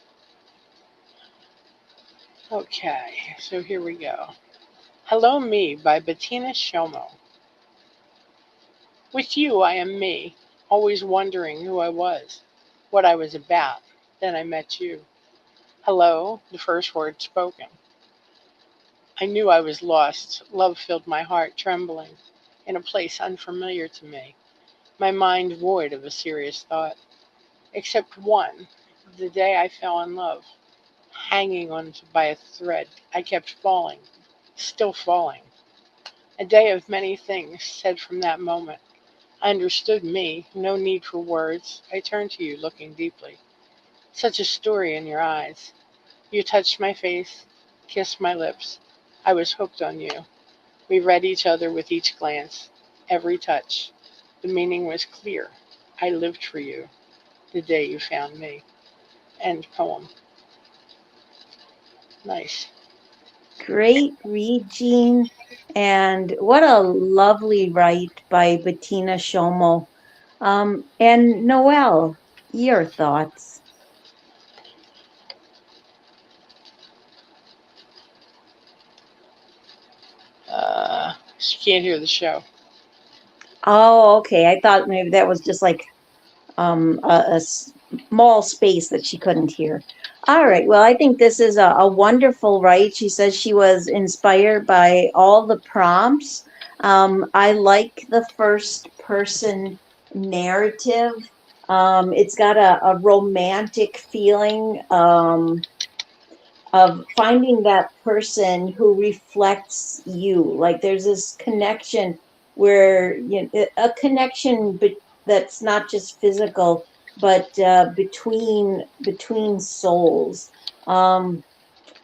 Okay, so here we go. Hello Me by Bettina Shomo. With you, I am me, always wondering who I was, what I was about. Then I met you. Hello, the first word spoken. I knew I was lost. Love filled my heart, trembling, in a place unfamiliar to me, my mind void of a serious thought. Except one, the day I fell in love, hanging on by a thread. I kept falling, still falling. A day of many things said from that moment. I understood me, no need for words. I turned to you, looking deeply. Such a story in your eyes. You touched my face, kissed my lips. I was hooked on you. We read each other with each glance, every touch. The meaning was clear. I lived for you the day you found me. End poem. Nice. Great read, Jean. And what a lovely write by Bettina Schomo. And Noelle, your thoughts. She can't hear the show. Oh, okay. I thought maybe that was just like a small space that she couldn't hear. All right. Well, I think this is a wonderful write. She says she was inspired by all the prompts. I like the first person narrative. It's got a romantic feeling. Of finding that person who reflects you. Like there's this connection where a connection that's not just physical, but between souls. Um,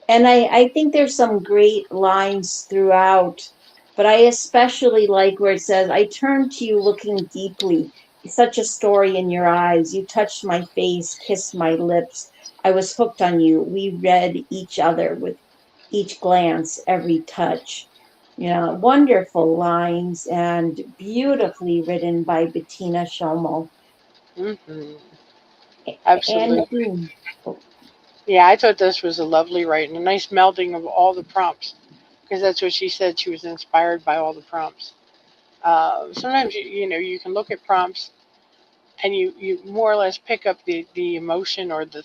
and I think there's some great lines throughout, but I especially like where it says, I turned to you looking deeply, such a story in your eyes. You touched my face, kissed my lips. I was hooked on you. We read each other with each glance, every touch. Wonderful lines and beautifully written by Bettina Schomo. Hmm. And Absolutely. oh, Yeah, I thought this was a lovely write and a nice melding of all the prompts because that's what she said. She was inspired by all the prompts. Sometimes you can look at prompts and you more or less pick up the emotion or the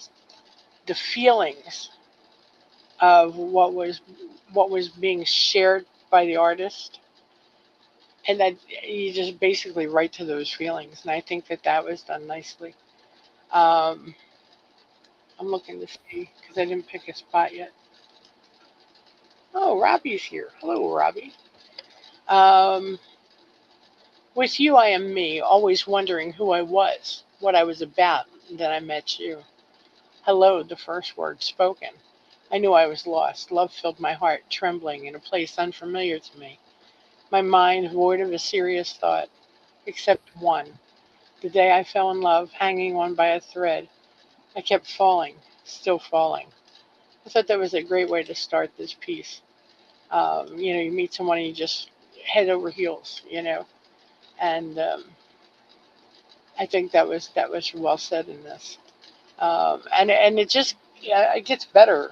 feelings of what was being shared by the artist, and that you just basically write to those feelings. And I think that was done nicely. Um, I'm looking to see because I didn't pick a spot yet. Oh, Robbie's here. Hello, Robbie. Um, with you, I am me, always wondering who I was, what I was about. Then I met you. Hello, the first word spoken. I knew I was lost. Love filled my heart, trembling in a place unfamiliar to me. My mind void of a serious thought, except one. The day I fell in love, hanging on by a thread, I kept falling, still falling. I thought that was a great way to start this piece. You meet someone and you just head over heels, and I think that was well said in this. And it just, yeah, it gets better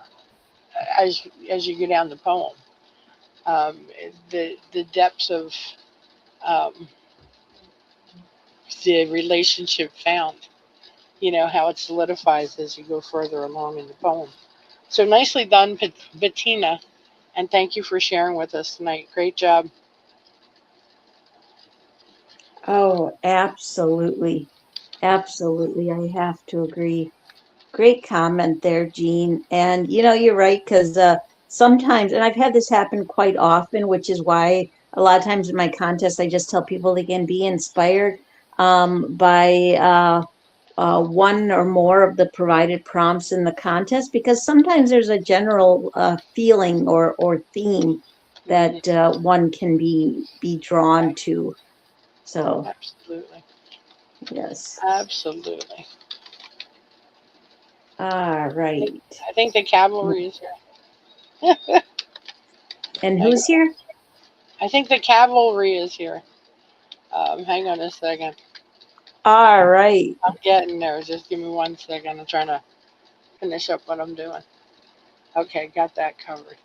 as you go down the poem. The depths of um, the relationship found. How it solidifies as you go further along in the poem. So nicely done, Bettina, and thank you for sharing with us tonight. Great job. oh, absolutely. Absolutely. I have to agree. Great comment there, Jean. And you're right, because sometimes, and I've had this happen quite often, which is why a lot of times in my contest, I just tell people they can be inspired by one or more of the provided prompts in the contest, because sometimes there's a general feeling or theme Hmm. that one can be drawn to. So, Absolutely. yes. Absolutely. All I think, right. I think the cavalry is here. And Hang who's here? I think the cavalry is here. Hang on a second. All right. I'm getting there. Just give me 1 second. I'm trying to finish up what I'm doing. Okay, got that covered.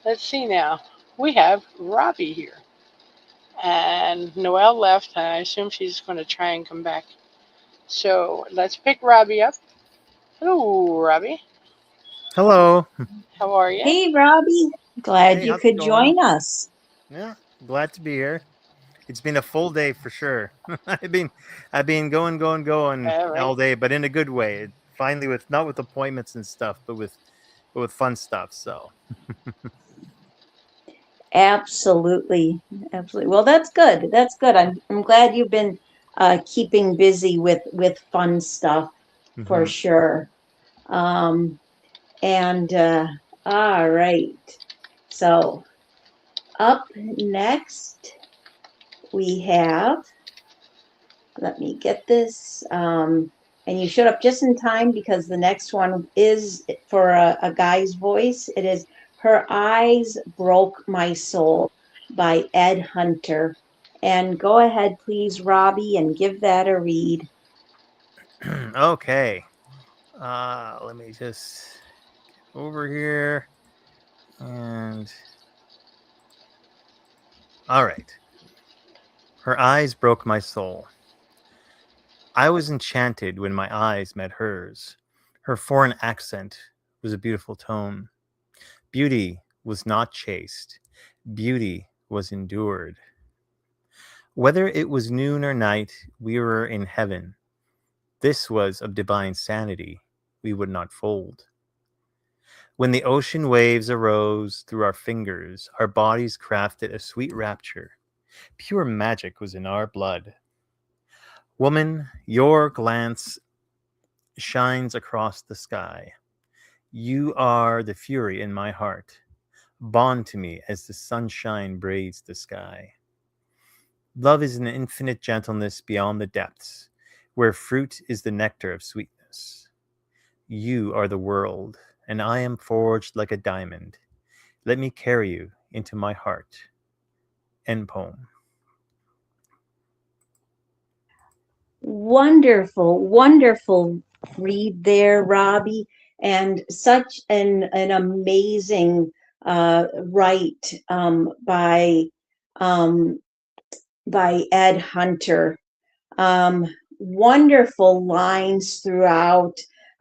Let's see now. We have Robbie here. And Noelle left, and I assume she's going to try and come back. So let's pick Robbie up. Hello, Robbie. Hello. How are you? Hey, Robbie. Glad Hey, you how's it could going? join us. Yeah, glad to be here. It's been a full day for sure. I've been going All right. all day, but in a good way. Finally, with not with appointments and stuff, but with fun stuff. So Absolutely. Absolutely. Well, that's good. That's good. I'm glad you've been keeping busy with fun stuff for hmm sure. Um, and all right. So up next we have, let me get this. And you showed up just in time because the next one is for a guy's voice. It is Her Eyes Broke My Soul by Ed Hunter. And go ahead, please, Robbie, and give that a read. okay. Let me just get over here and all right. Her eyes broke my soul. I was enchanted when my eyes met hers. Her foreign accent was a beautiful tone. Beauty was not chaste. Beauty was endured. Whether it was noon or night, we were in heaven. This was of divine sanity. We would not fold. When the ocean waves arose through our fingers, our bodies crafted a sweet rapture. Pure magic was in our blood. Woman, your glance shines across the sky. You are the fury in my heart. Bond to me as the sunshine braids the sky. Love is an infinite gentleness beyond the depths, where fruit is the nectar of sweetness. You are the world, and I am forged like a diamond. Let me carry you into my heart. End poem. Wonderful, wonderful read there, Robbie, and such an amazing write um, by Ed Hunter. Um, Wonderful lines throughout.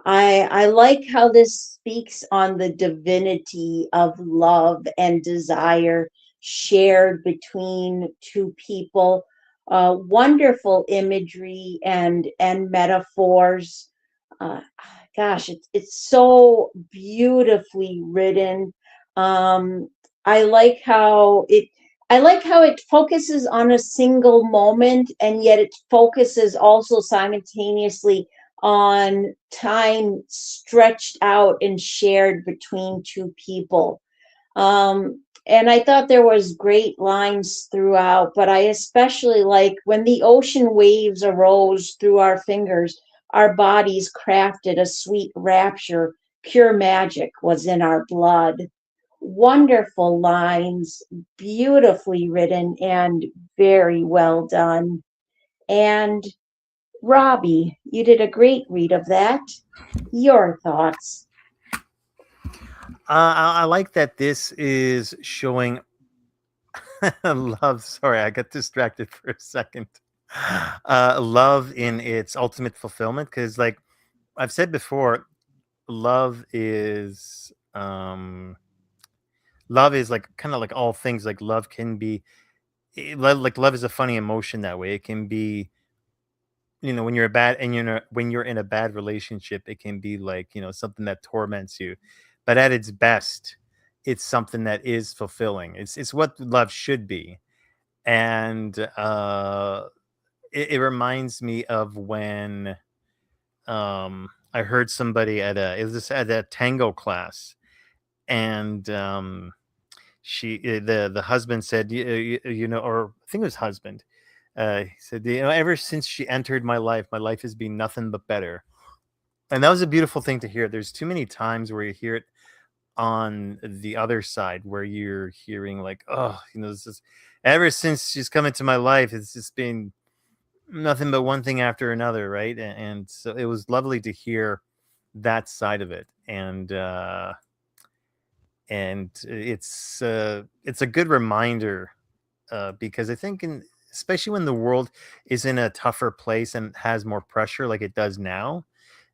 I like how this speaks on the divinity of love and desire shared between two people. Wonderful imagery and metaphors. Uh, Gosh, it's so beautifully written. Um, I like how it I like how it focuses on a single moment and yet it focuses also simultaneously on time stretched out and shared between two people. And I thought there was great lines throughout, but I especially like when the ocean waves arose through our fingers, our bodies crafted a sweet rapture. Pure magic was in our blood. Wonderful lines, beautifully written, and very well done. And Robbie, you did a great read of that. Your thoughts? I like that this is showing love. Sorry, I got distracted for a second. Love in its ultimate fulfillment, because, like I've said before, love is love is like kind of like all things. Like love can be, like love is a funny emotion that way. It can be, when you're a bad and when you're in a bad relationship, it can be like, something that torments you, but at its best, it's something that is fulfilling. It's what love should be. And it reminds me of when I heard somebody it was just at a tango class, and the husband said, or I think it was husband, he said, ever since she entered my life has been nothing but better. And that was a beautiful thing to hear. There's too many times where you hear it on the other side where you're hearing like, oh, this is, ever since she's come into my life, it's just been nothing but one thing after another, right? And so it was lovely to hear that side of it. And it's a good reminder, because I think especially when the world is in a tougher place and has more pressure like it does now,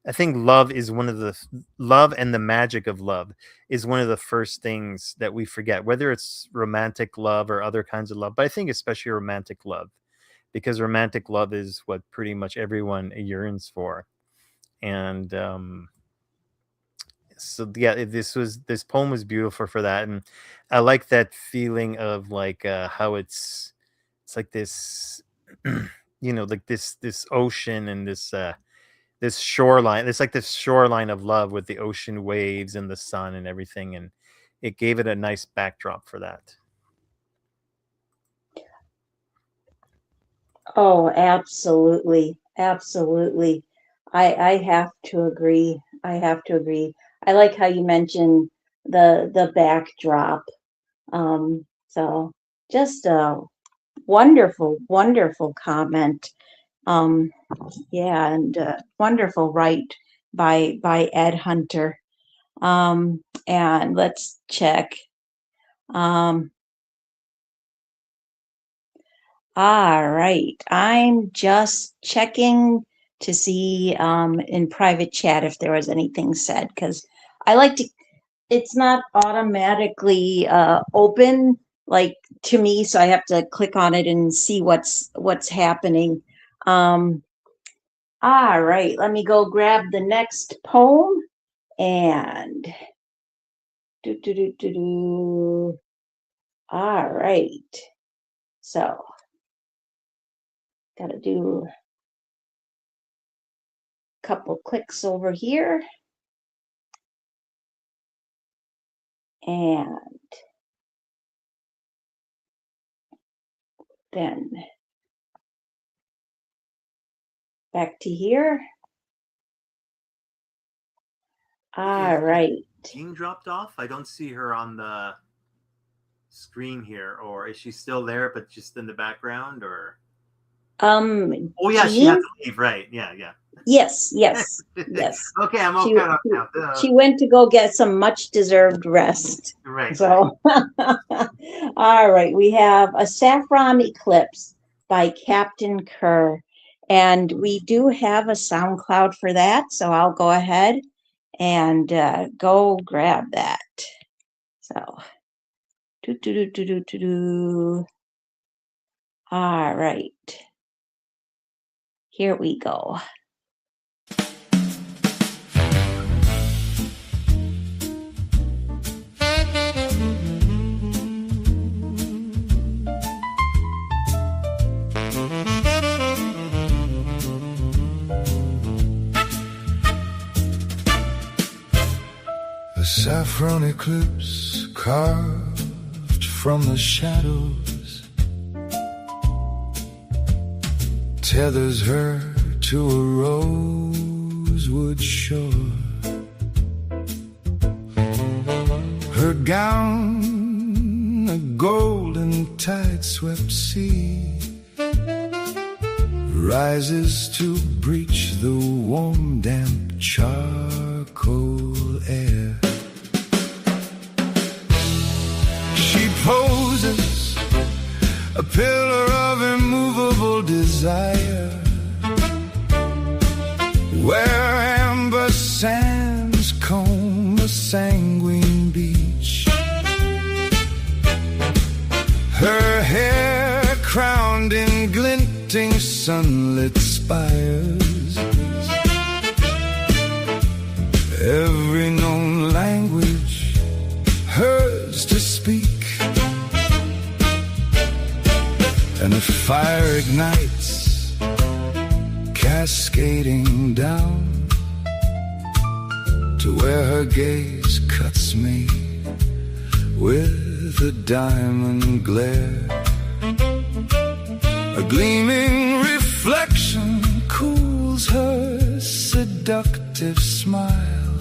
I think love and the magic of love is one of the first things that we forget, whether it's romantic love or other kinds of love. But I think especially romantic love, because romantic love is what pretty much everyone yearns for. And so yeah, this poem was beautiful for that. And I like that feeling of like how it's like this like this ocean and this shoreline. It's like this shoreline of love with the ocean waves and the sun and everything, and it gave it a nice backdrop for that. Oh, absolutely. Absolutely. I have to agree. I have to agree. I like how you mentioned the backdrop. So just a wonderful, wonderful comment. Yeah, and wonderful write by Ed Hunter. And let's check. All right. I'm just checking to see in private chat if there was anything said, because I like to, it's not automatically open like to me, so I have to click on it and see what's happening. All right, let me go grab the next poem and all right. So got to do a couple clicks over here. And then back to here. All right. Jean dropped off. I don't see her on the screen here, or is she still there but just in the background? Or oh yeah, Jean? She had to leave, right? Yeah. Yes. Okay, I'm all caught up now. She went to go get some much deserved rest. Right. So all right, we have A Saffron Eclipse by Captain Kerr, and we do have a SoundCloud for that, so I'll go ahead and go grab that. So all right, here we go. A saffron eclipse carved from the shadows tethers her to a rosewood shore. Her gown, a golden tide-swept sea, rises to breach the warm, damp charcoal air. She poses a pillar of immovable desire, where amber sands comb a sanguine beach. Her hair crowned in glinting sunlit spires, every known language hers to speak. And a fire ignites, cascading down to where her gaze cuts me with a diamond glare. A gleaming reflection cools her seductive smile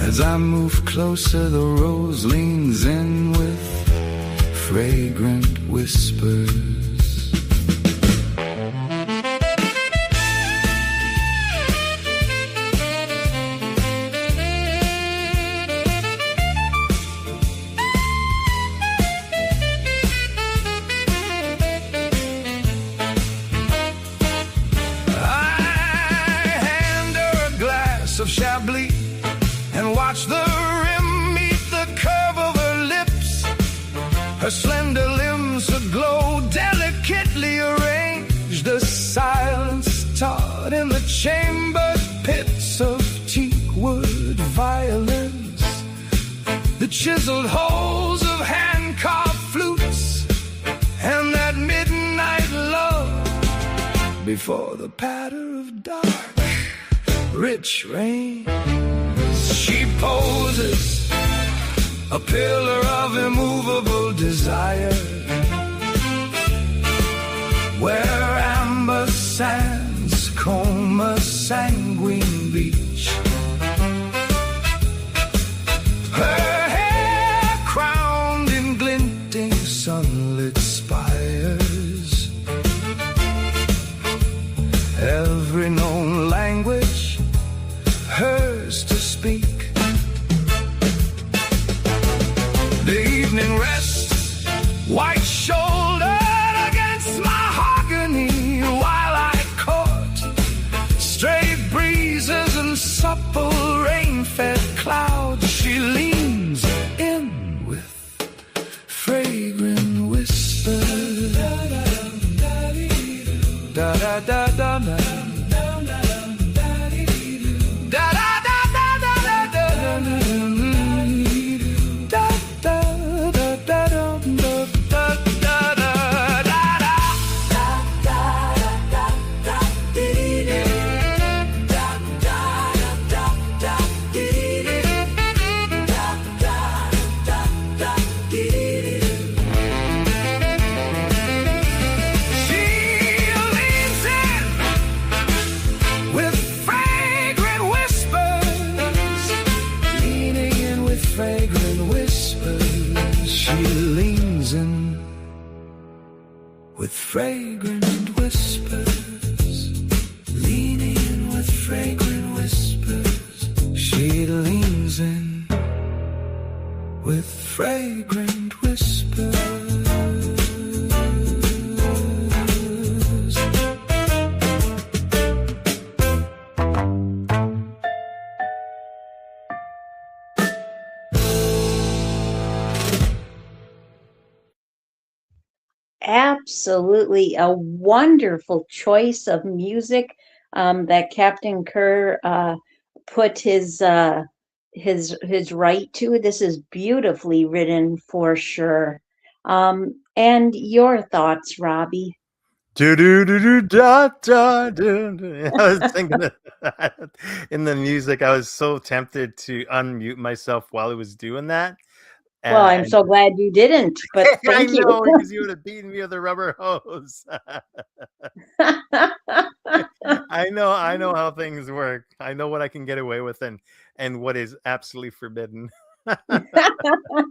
As I move closer, the rose leans in with fragrant whispers. Of Chablis and watch the rim meet the curve of her lips. Her slender limbs aglow, delicately arranged. The silence taught in the chambered pits of teak wood violins. The chiseled holes of hand-carved flutes, and that midnight love before the patter of dark. Rich rain, she poses, a pillar of immovable desire, where amber sands comb a sanguine beach. Her hair crowned in glinting sunlit spires. Every known language hers to speak. The evening rests, white shouldered against mahogany, while I court stray breezes and supple rain-fed clouds. She leans in with fragrant whispers. Da da da da da. Fragrant whispers, leaning in with fragrant whispers. She leans in with fragrant whispers. Absolutely a wonderful choice of music that Captain Kerr put his right to. This is beautifully written for sure. And your thoughts, Robbie? Do do do do da da do. I was thinking of that in the music. I was so tempted to unmute myself while it was doing that. Well, I'm so glad you didn't, but thank you. I know, because you would have beaten me with a rubber hose. I know how things work. I know what I can get away with and what is absolutely forbidden.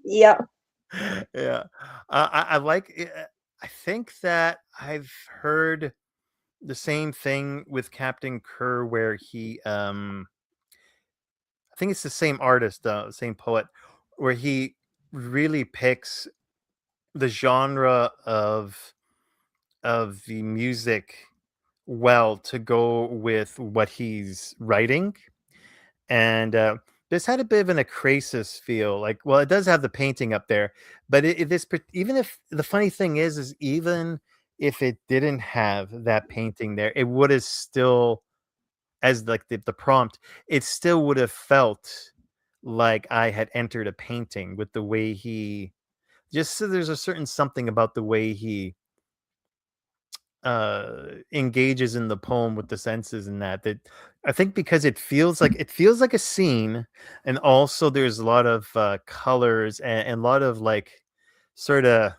Yeah. Yeah. I like it. I think that I've heard the same thing with Captain Kerr, where he I think it's the same artist, same poet, where he really picks the genre of the music well to go with what he's writing. And this had a bit of an Acrasis feel. Like, well, it does have the painting up there, but even if the funny thing is even if it didn't have that painting there, it would have still, as like the prompt, it still would have felt like I had entered a painting with the way he just, so there's a certain something about the way he engages in the poem with the senses, and that I think because it feels like a scene, and also there's a lot of colors and a lot of like sort of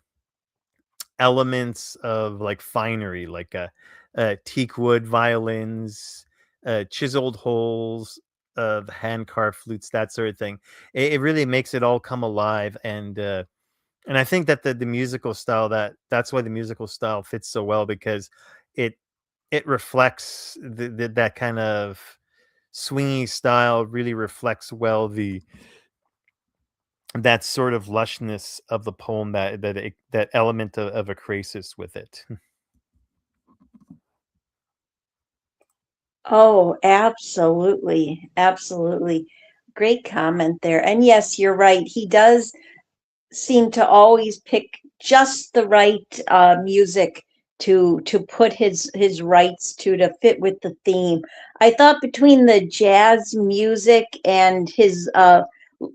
elements of like finery, like teak wood violins, chiseled holes, of hand carved flutes, that sort of thing. It really makes it all come alive, and I think that the musical style, that's why the musical style fits so well, because it reflects that kind of swingy style, really reflects well that sort of lushness of the poem, that element of a crisis with it. Oh, absolutely. Absolutely. Great comment there. And yes, you're right. He does seem to always pick just the right music to put his rights to fit with the theme. I thought between the jazz music and his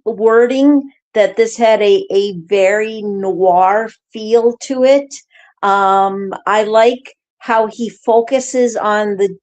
wording that this had a very noir feel to it. I like how he focuses on the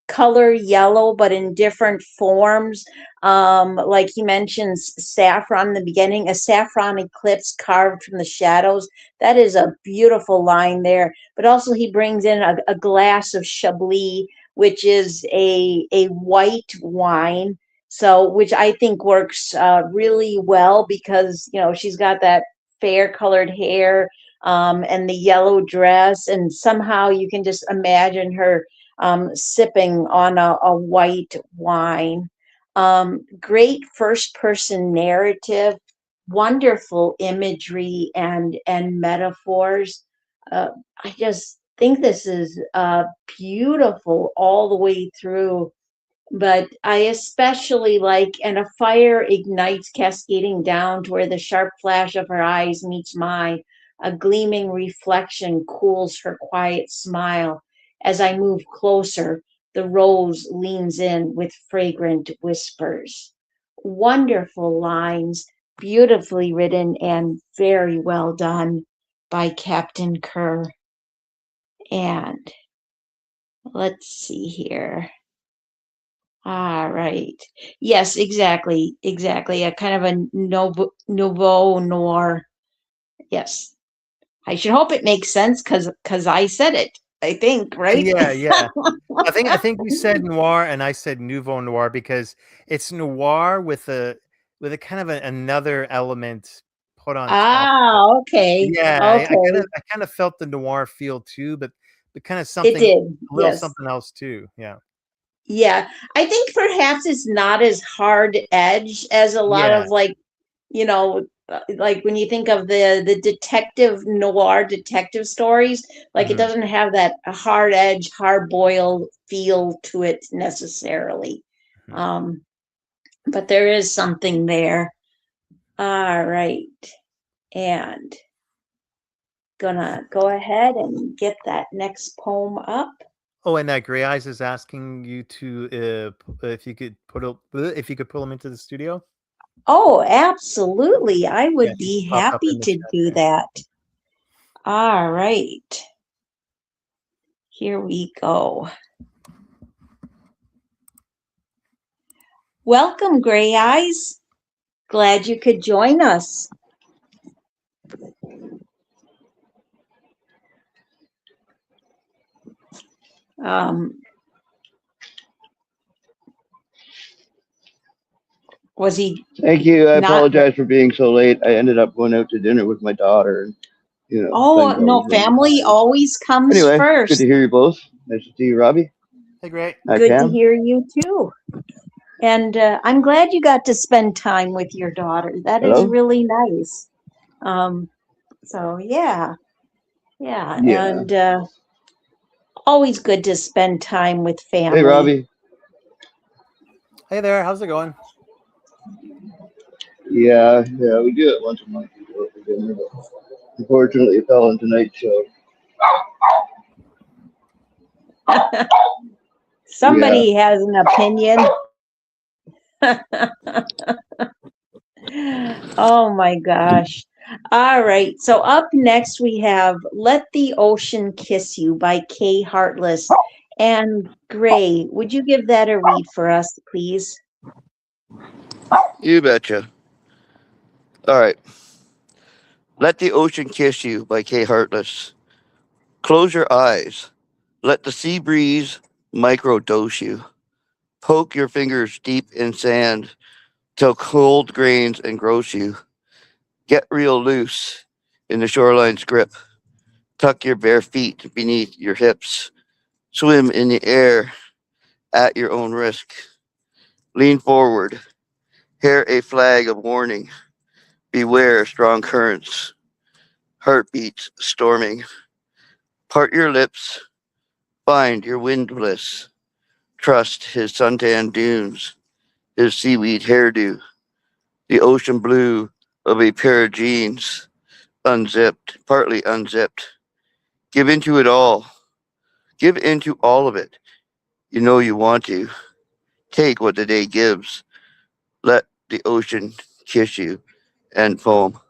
color yellow, but in different forms. Like he mentions saffron in the beginning, a saffron eclipse carved from the shadows. That is a beautiful line there. But also he brings in a glass of Chablis, which is a white wine. So, which I think works really well because, she's got that fair colored hair and the yellow dress. And somehow you can just imagine her sipping on a white wine. Great first person narrative, wonderful imagery and metaphors. I just think this is beautiful all the way through. But I especially like, and a fire ignites, cascading down to where the sharp flash of her eyes meets mine. A gleaming reflection cools her quiet smile. As I move closer, the rose leans in with fragrant whispers. Wonderful lines, beautifully written and very well done by Captain Kerr. And let's see here. All right. Yes, exactly. Exactly. A kind of a nouveau noir. Yes. I should hope it makes sense because I said it, I think, right? Yeah. I think you said noir and I said nouveau noir because it's noir with a kind of another element put on top of it. Okay. Yeah, Okay. I kind of felt the noir feel too, but kind of It something, did. a little Yes. something else too. Yeah. Yeah. I think perhaps it's not as hard edge as a lot Yeah. of like when you think of the detective noir detective stories, like it Mhm. doesn't have that hard edge, hard boiled feel to it necessarily. Mhm. But there is something there. All right. And gonna go ahead and get that next poem up. Oh, and that Gray Eyes is asking you to if you could if you could pull him into the studio. Oh, absolutely. I Yeah, would he be just popped up happy in the to chat do there. that. All right. Here we go. Welcome, Gray Eyes. Glad you could join us. Was he Thank you. I not? apologize for being so late. I ended up going out to dinner with my daughter, and Oh, things no, always run family behind. always comes Anyway, good to first. hear you both. Nice to see you, Robbie. Hey, Gray. Hi, Good to Pam. hear you too. And I'm glad you got to spend time with your daughter. That is Hello. really nice. So yeah, Yeah. and always good to spend time with Hey, family. Robbie. Hey there. How's it going? Yeah, we do it once a month. We go out for dinner, but unfortunately, it fell on tonight's show. Somebody has an opinion. Oh my gosh. All right. So up next we have Let the Ocean Kiss You by Kay Heartless. And Gray, would you give that a read for us, please? You betcha. All right. Let the Ocean Kiss You by Kay Heartless. Close your eyes. Let the sea breeze microdose you. Poke your fingers deep in sand till cold grains engross you. Get real loose in the shoreline's grip. Tuck your bare feet beneath your hips. Swim in the air at your own risk. Lean forward. Hear a flag of warning. Beware strong currents. Heartbeats storming. Part your lips. Find your wind bliss. Trust his suntan dunes, his seaweed hairdo, the ocean blue of a pair of jeans, unzipped, partly unzipped. Give into it all. Give into all of it. You know you want to. Take what the day gives. Let the ocean kiss you. End poem.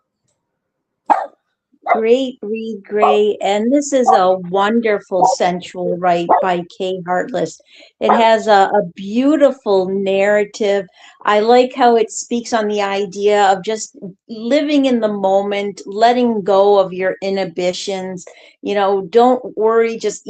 Great read, Gray. And this is a wonderful sensual write by Kay Hartless. It has a beautiful narrative. I like how it speaks on the idea of just living in the moment, letting go of your inhibitions. Don't worry, just,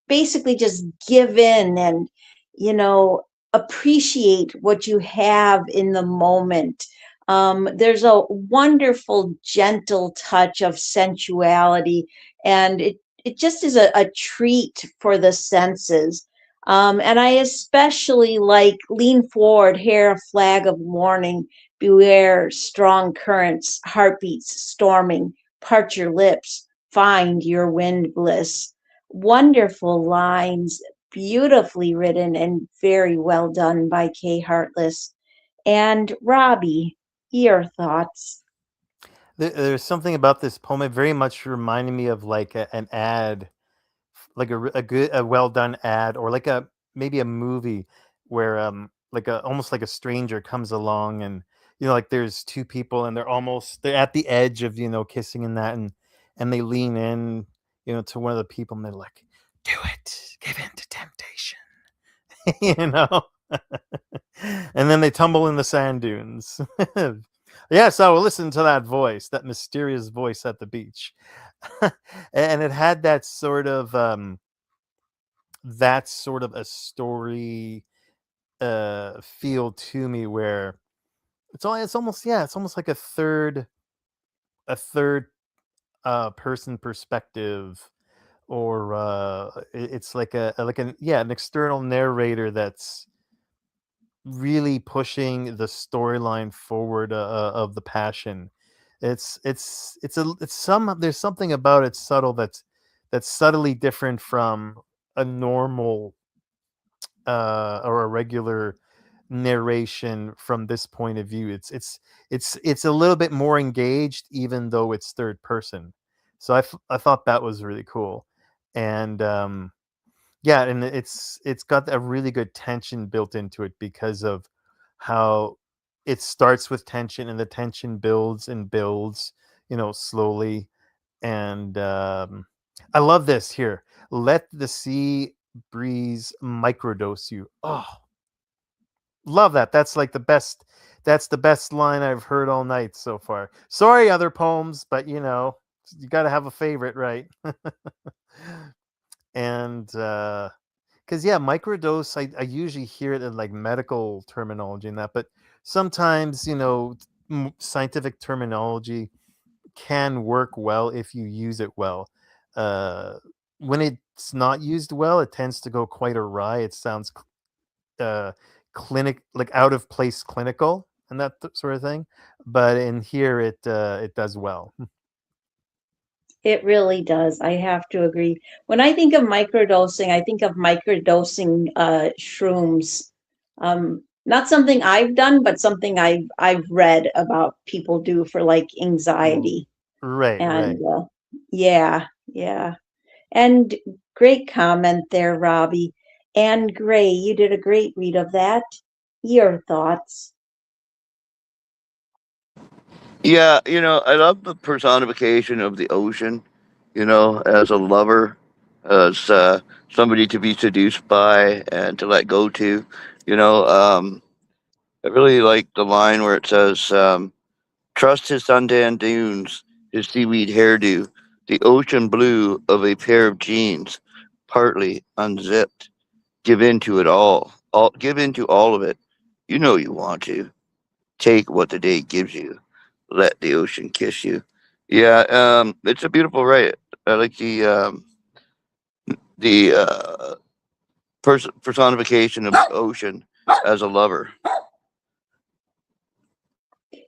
basically just give in and, you know, appreciate what you have in the moment. There's a wonderful, gentle touch of sensuality, and it just is a treat for the senses. And I especially like lean forward, hair a flag of warning, beware strong currents, heartbeats storming, part your lips, find your wind bliss. Wonderful lines, beautifully written, and very well done by Kay Hartless. And Robbie, your thoughts? There's something about this poem. It very much reminded me of like an ad, like a well done ad, or like a maybe a movie where like a almost like a stranger comes along, and like there's two people and they're at the edge of kissing and that, and they lean in to one of the people and they're like, do it, give in to temptation. you know and then they tumble in the sand dunes. Yeah, so listen to that voice, that mysterious voice at the beach. And it had that sort of a story feel to me, where it's almost like a third person perspective, or it's like an external narrator that's really pushing the storyline forward of the passion. There's something about it subtle that's subtly different from a normal or a regular narration from this point of view. It's a little bit more engaged, even though it's third person. So I thought that was really cool. And yeah, and it's got a really good tension built into it, because of how it starts with tension, and the tension builds and builds, slowly. And I love this here. Let the sea breeze microdose you. Oh, love that. That's the best line I've heard all night so far. Sorry, other poems, but you got to have a favorite, right? And because yeah, microdose, I usually hear it in like medical terminology and that, but sometimes scientific terminology can work well if you use it well. uh when it's not used well, it tends to go quite awry. It sounds uh like out of place, clinical, and that sort of thing. But in here, it does well. It really does. I have to agree. When I think of microdosing, I think of microdosing shrooms. Not something I've done, but something I've read about people do for like anxiety. Right, And right. yeah, yeah. And great comment there, Robbie. And Gray, you did a great read of that. Your thoughts? Yeah, I love the personification of the ocean, as a lover, as somebody to be seduced by and to let go to. You know, um, I really like the line where it says, trust his suntan dunes, his seaweed hairdo, the ocean blue of a pair of jeans, partly unzipped. Give in to it all. give in to all of it. You know you want to. Take what the day gives you. Let the ocean kiss you. Yeah, it's a beautiful right. I like the personification of the ocean as a lover.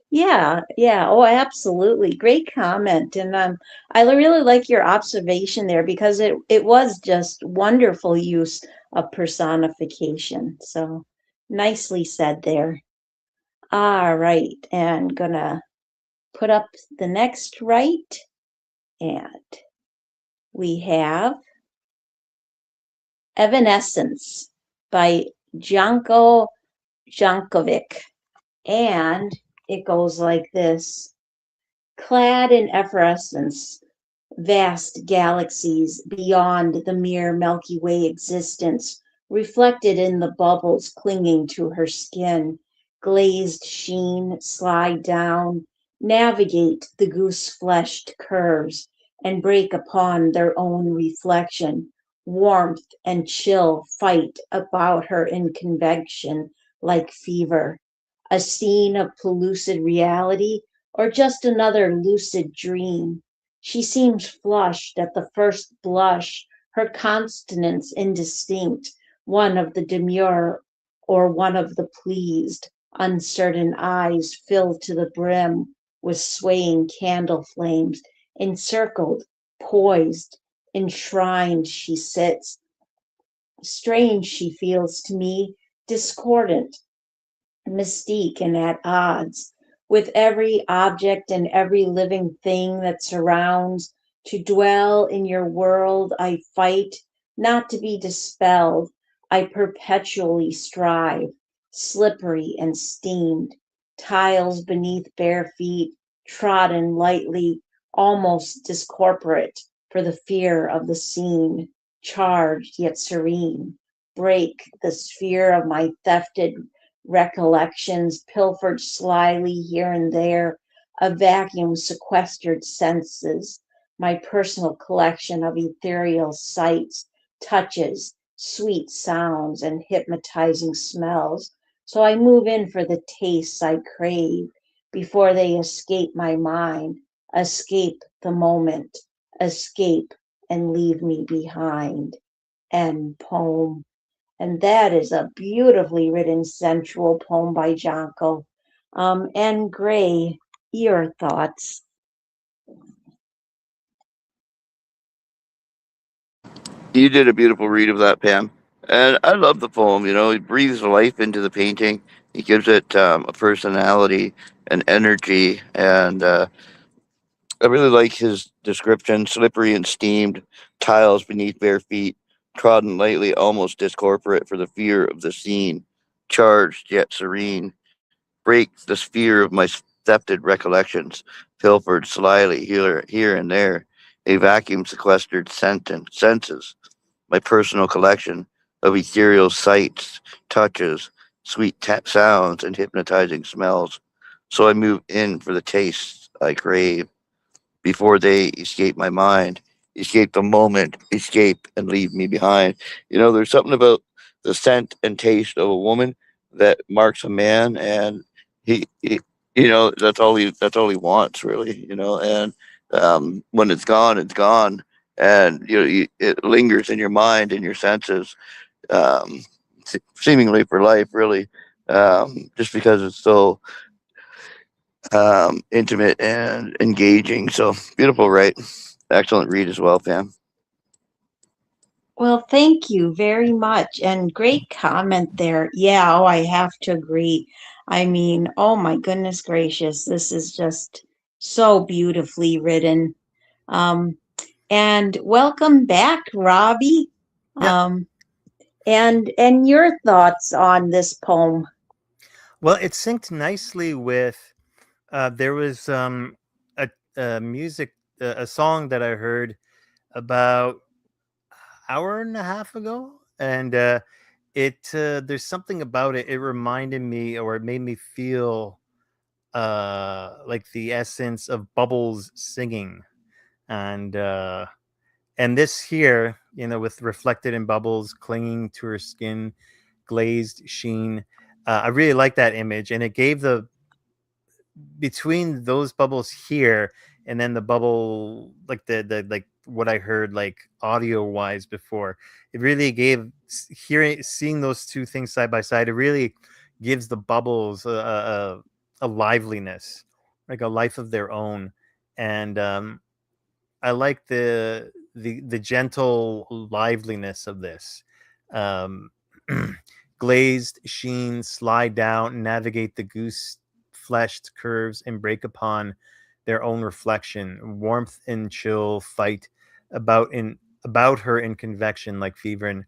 Yeah, yeah. Oh, absolutely. Great comment. And really like your observation there because it was just wonderful use of personification. So nicely said there. All right, and gonna put up the next right, and we have Evanescence by Janko Jankovic. And it goes like this. Clad in efflorescence, vast galaxies beyond the mere Milky Way existence, reflected in the bubbles clinging to her skin, glazed sheen slide down, navigate the goose-fleshed curves, and break upon their own reflection. Warmth and chill fight about her in convection like fever. A scene of pellucid reality or just another lucid dream. She seems flushed at the first blush, her consonants indistinct, one of the demure or one of the pleased, uncertain eyes filled to the brim with swaying candle flames, encircled, poised, enshrined she sits. Strange she feels to me, discordant, mystique and at odds with every object and every living thing that surrounds. To dwell in your world, I fight, not to be dispelled. I perpetually strive, slippery and steamed, tiles beneath bare feet, trodden lightly, almost discorporate for the fear of the scene, charged yet serene. Break the sphere of my thefted recollections pilfered slyly here and there, a vacuum sequestered senses, my personal collection of ethereal sights, touches, sweet sounds, and hypnotizing smells. So I move in for the tastes I crave before they escape my mind, escape the moment, escape and leave me behind. End poem. And that is a beautifully written sensual poem by Jonko. And Gray, your thoughts? You did a beautiful read of that, Pam. And I love the poem. You know, he breathes life into the painting. He gives it a personality and energy. And I really like his description: slippery and steamed, tiles beneath bare feet, trodden lightly, almost discorporate for the fear of the scene, charged yet serene. Break the sphere of my thefted recollections, pilfered slyly here and there, a vacuum sequestered senses, my personal collection of ethereal sights, touches, sweet sounds, and hypnotizing smells. So I move in for the tastes I crave before they escape my mind, escape the moment, escape and leave me behind. You know, there's something about the scent and taste of a woman that marks a man, and he you know, that's all he wants, really. You know, and when it's gone, it's gone, and you know, it lingers in your mind and your senses, um, seemingly for life, really, just because it's so intimate and engaging. So beautiful, right? Excellent read as well, Pam. Well, thank you very much. And great comment there. Yeah, oh, I have to agree. I mean, oh my goodness gracious, this is just so beautifully written. Um, and welcome back, Robbie. Yeah. Um, and your thoughts on this poem? Well, it synced nicely with there was a music a song that I heard about hour and a half ago, and it there's something about it. It reminded me, or it made me feel like the essence of Bubbles singing, and and this here, you know, with reflected in bubbles clinging to her skin, glazed sheen. I really like that image, and it gave the between those bubbles here and then the bubble like the like what I heard like audio wise before, it really gave hearing seeing those two things side by side. It really gives the bubbles a liveliness, like a life of their own, and I like the gentle liveliness of this. Um, glazed sheen, slide down, navigate the goose fleshed curves, and break upon their own reflection. Warmth and chill fight about her in convection like fever. And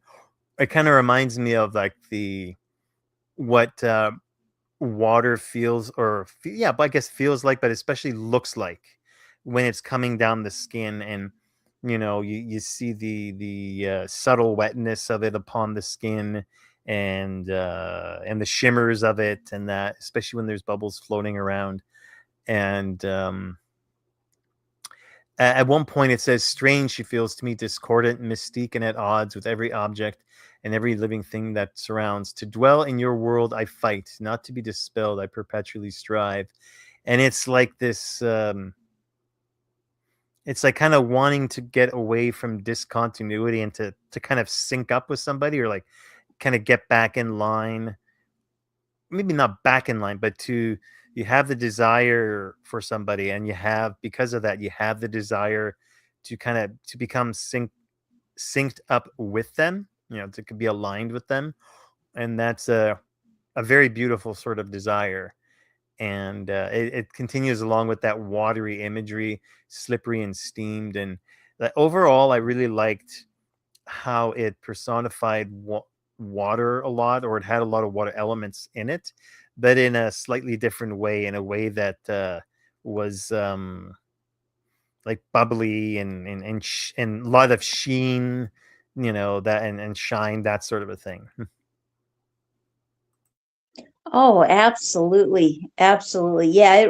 it kind of reminds me of like the what water feels yeah, but I guess feels like, but especially looks like when it's coming down the skin. And you see the subtle wetness of it upon the skin, and the shimmers of it, and that especially when there's bubbles floating around. And at one point it says, strange she feels to me, discordant, mystique, and at odds with every object and every living thing that surrounds. To dwell in your world I fight, not to be dispelled I perpetually strive. And it's like this, it's like kind of wanting to get away from discontinuity and to kind of sync up with somebody, or like kind of get back in line. Maybe not back in line, but you have the desire for somebody, and because of that you have the desire to kind of to become synced up with them, to be aligned with them. And that's a very beautiful sort of desire. And it continues along with that watery imagery, slippery and steamed. And overall I really liked how it personified water a lot, or it had a lot of water elements in it, but in a slightly different way, in a way that was like bubbly and a lot of sheen, that and shine, that sort of a thing. Oh, absolutely. Absolutely. Yeah, it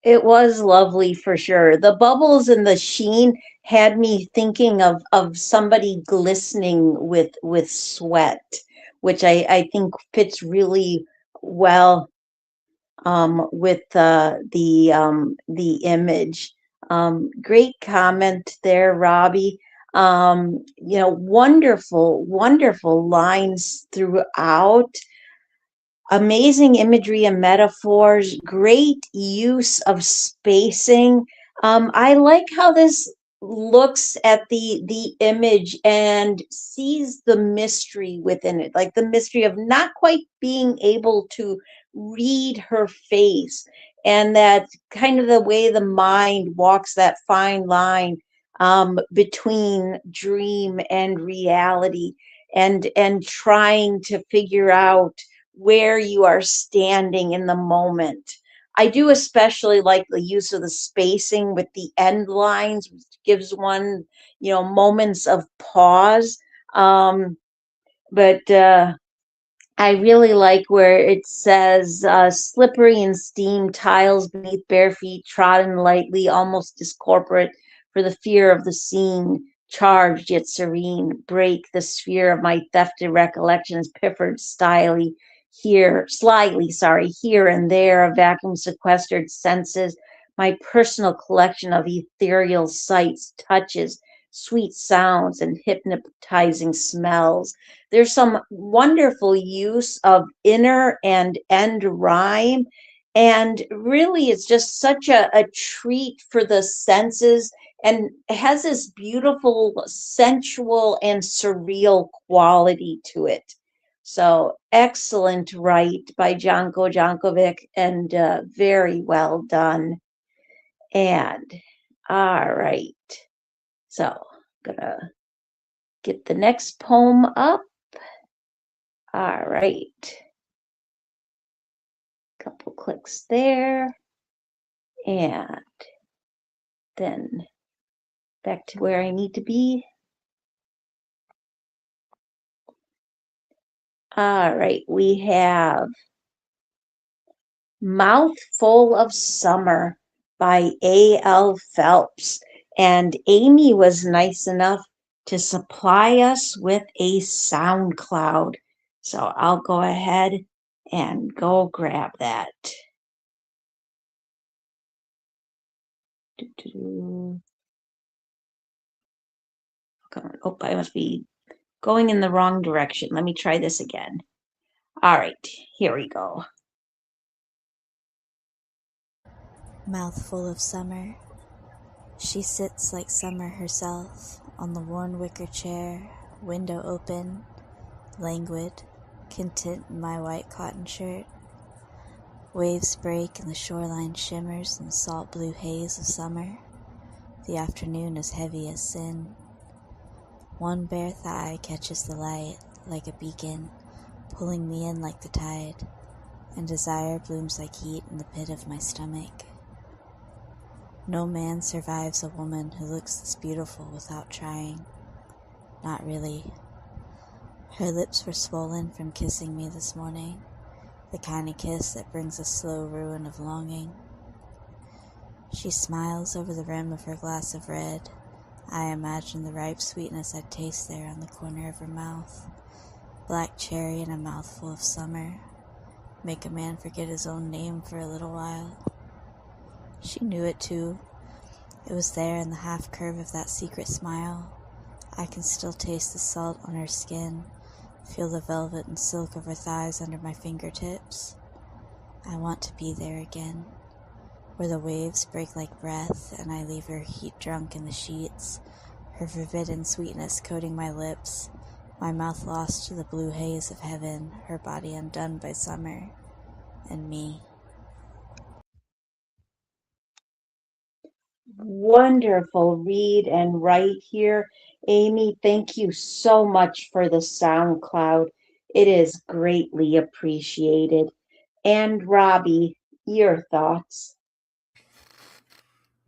it was lovely for sure. The bubbles and the sheen had me thinking of somebody glistening with sweat, which I think fits really well with the image. Great comment there, Robbie. Wonderful, wonderful lines throughout. Amazing imagery and metaphors, great use of spacing. I like how this looks at the image and sees the mystery within it, like the mystery of not quite being able to read her face, and that kind of the way the mind walks that fine line between dream and reality, and trying to figure out where you are standing in the moment. I do especially like the use of the spacing with the end lines, which gives one, moments of pause. But I really like where it says slippery and steam, tiles beneath bare feet, trodden lightly, almost discorporate for the fear of the scene, charged yet serene, break the sphere of my thefted recollections, piffered here and there, a vacuum sequestered senses, my personal collection of ethereal sights, touches, sweet sounds, and hypnotizing smells. There's some wonderful use of inner and end rhyme. And really, it's just such a treat for the senses, and has this beautiful, sensual, and surreal quality to it. So excellent write by Janko Jankovic, and very well done. And all right. So gonna get the next poem up. All right. Couple clicks there. And then back to where I need to be. All right. We have Mouthful of Summer by A.L. Phelps. And Amy was nice enough to supply us with a sound cloud. So I'll go ahead and go grab that. Oh, I must be going in the wrong direction. Let me try this again. All right, here we go. Mouthful of summer, she sits like summer herself on the worn wicker chair, window open, languid, content in my white cotton shirt. Waves break and the shoreline shimmers in the salt blue haze of summer. The afternoon is heavy as sin. One bare thigh catches the light like a beacon, pulling me in like the tide, and desire blooms like heat in the pit of my stomach. No man survives a woman who looks this beautiful without trying. Not really. Her lips were swollen from kissing me this morning, the kind of kiss that brings a slow ruin of longing. She smiles over the rim of her glass of red. I imagine the ripe sweetness I'd taste there on the corner of her mouth. Black cherry and a mouthful of summer. Make a man forget his own name for a little while. She knew it too. It was there in the half curve of that secret smile. I can still taste the salt on her skin, feel the velvet and silk of her thighs under my fingertips. I want to be there again, where the waves break like breath and I leave her heat drunk in the sheets, her forbidden sweetness coating my lips, my mouth lost to the blue haze of heaven, her body undone by summer, and me. Wonderful read and write here. Amy, thank you so much for the sound cloud. It is greatly appreciated. And Robbie, your thoughts?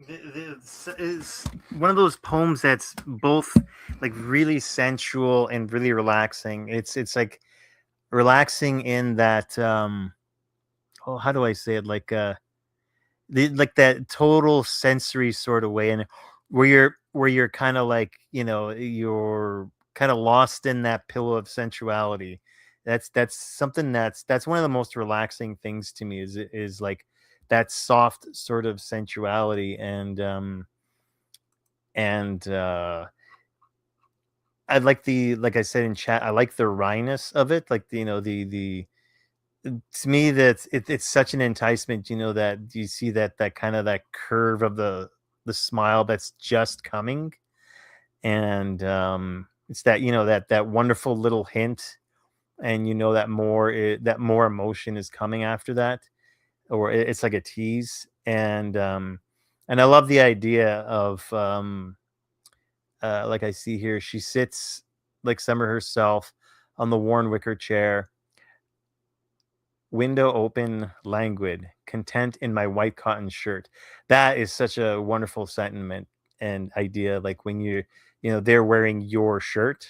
Is one of those poems that's both like really sensual and really relaxing. It's like relaxing in that oh, how do I say it, like like that total sensory sort of way, and where you're kind of like, you're kind of lost in that pillow of sensuality. That's something that's one of the most relaxing things to me, is like that soft sort of sensuality. And I like like I said in chat, I like the wryness of it, like the to me, it's such an enticement, that you see that kind of that curve of the smile that's just coming. And it's that, that wonderful little hint, and that more emotion is coming after that, or it's like a tease. And I love the idea of like I see here, she sits like summer herself on the worn wicker chair, window open, languid, content in my white cotton shirt. That is such a wonderful sentiment and idea. Like when they're wearing your shirt,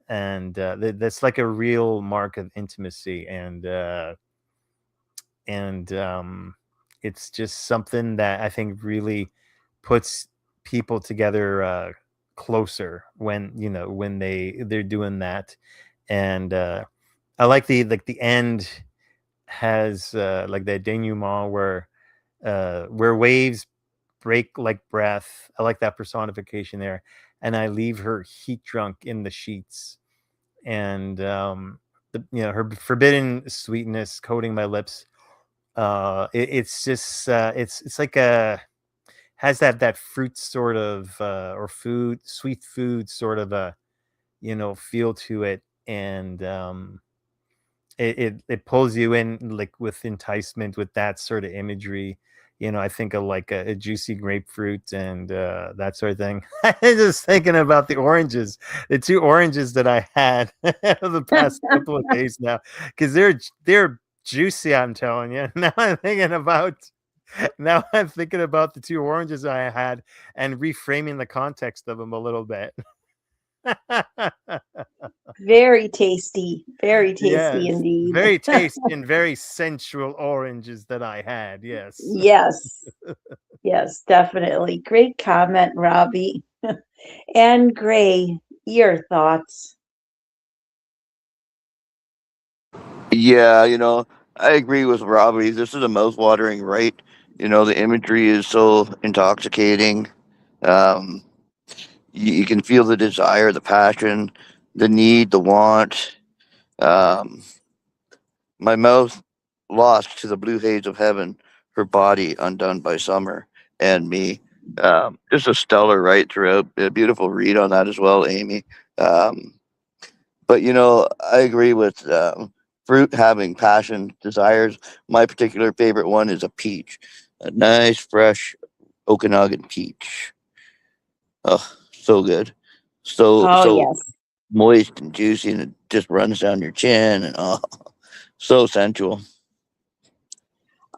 and that's like a real mark of intimacy. And it's just something that I think really puts people together closer when they're doing that. And I like the end has like that denouement where waves break like breath. I like that personification there. And I leave her heat drunk in the sheets, and her forbidden sweetness coating my lips. It's just it's like a has that fruit sort of or food, sweet food sort of a feel to it. And it pulls you in like with enticement, with that sort of imagery. I think of like a juicy grapefruit and that sort of thing. I'm just thinking about the 2 oranges that I had the past couple of days now, because they're juicy, I'm telling you. Now I'm thinking about the 2 oranges I had and reframing the context of them a little bit. Very tasty Yes, indeed. very tasty and very sensual oranges that I had. Yes. Yes, yes, definitely. Great comment, Robbie. And Gray, Your thoughts? Yeah, I agree with Robbie. This is a mouth-watering right. The imagery is so intoxicating. Um, you can feel the desire, the passion, the need, the want. Um, my mouth lost to the blue haze of heaven, her body undone by summer, and me. Just a stellar right throughout. A beautiful read on that as well, Amy. Um, but I agree with fruit having passion, desires. My particular favorite one is a peach, a nice fresh Okanagan peach. Oh, so good, Oh, so yes. moist and juicy, and it just runs down your chin, and so sensual.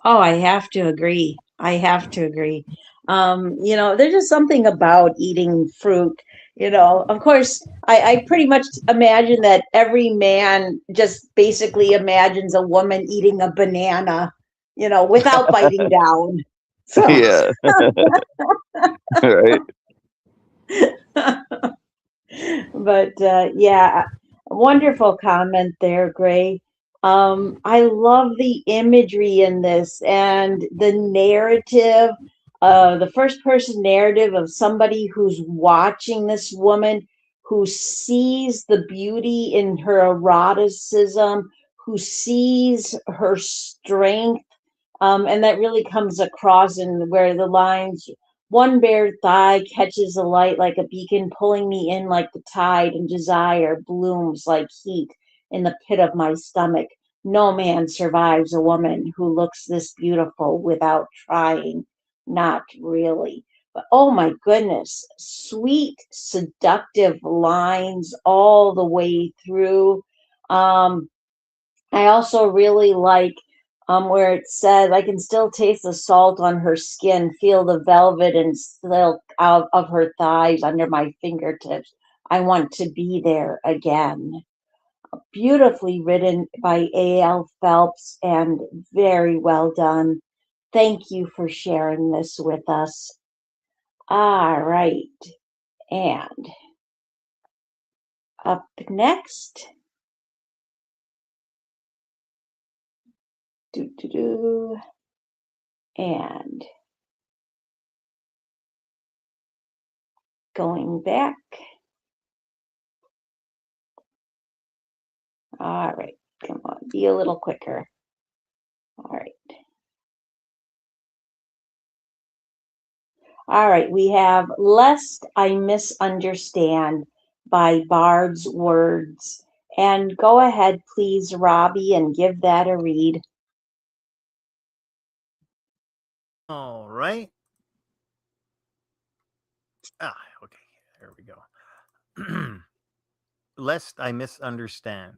Oh, I have to agree. I have to agree. There's just something about eating fruit. Of course, I pretty much imagine that every man just basically imagines a woman eating a banana, without biting down. So, Yeah, right. but yeah, wonderful comment there, Gray. I love the imagery in this and the narrative, the first person narrative of somebody who's watching this woman, who sees the beauty in her eroticism, who sees her strength, and that really comes across in where the lines, one bare thigh catches the light like a beacon, pulling me in like the tide, and desire blooms like heat in the pit of my stomach. No man survives a woman who looks this beautiful without trying. Not really. But oh my goodness, sweet, seductive lines all the way through. Um, I also really like where it said, I can still taste the salt on her skin, feel the velvet and silk out of her thighs under my fingertips. I want to be there again. Beautifully written by A.L. Phelps and very well done. Thank you for sharing this with us. All right. And up next, do do do, and going back. All right, come on, be a little quicker. All right. All right, we have Lest I Misunderstand by Bard's Words. And go ahead, please, Robbie, and give that a read. All right. Okay. There we go. Lest I misunderstand.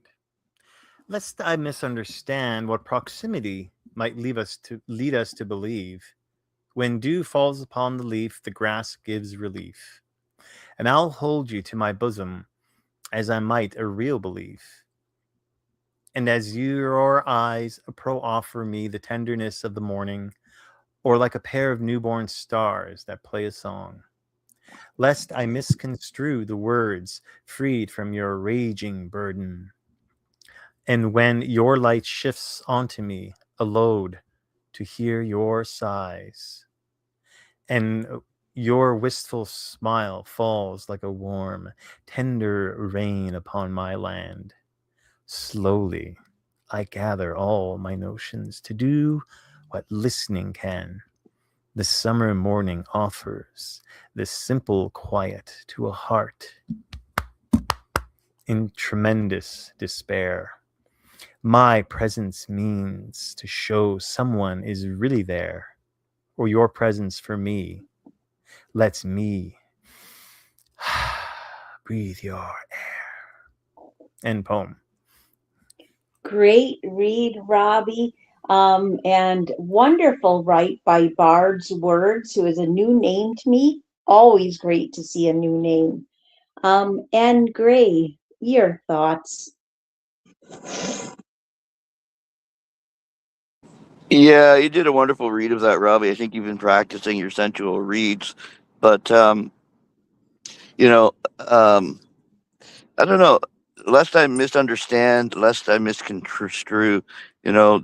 Lest I misunderstand what proximity might lead us to believe. When dew falls upon the leaf, the grass gives relief. And I'll hold you to my bosom as I might a real belief. And as your eyes offer me the tenderness of the morning, or like a pair of newborn stars that play a song, lest I misconstrue the words freed from your raging burden. And when your light shifts onto me, a load to hear your sighs, and your wistful smile falls like a warm, tender rain upon my land. Slowly, I gather all my notions to do what listening can. The summer morning offers this simple quiet to a heart in tremendous despair. My presence means to show someone is really there, or your presence for me lets me breathe your air. End poem. Great read, Robbie. And wonderful write by Bard's Words, who is a new name to me. Always great to see a new name. And Gray, your thoughts. Yeah, you did a wonderful read of that, Robbie. I think you've been practicing your sensual reads, but you know, um, I don't know. Lest I misunderstand, lest I misconstrue, you know,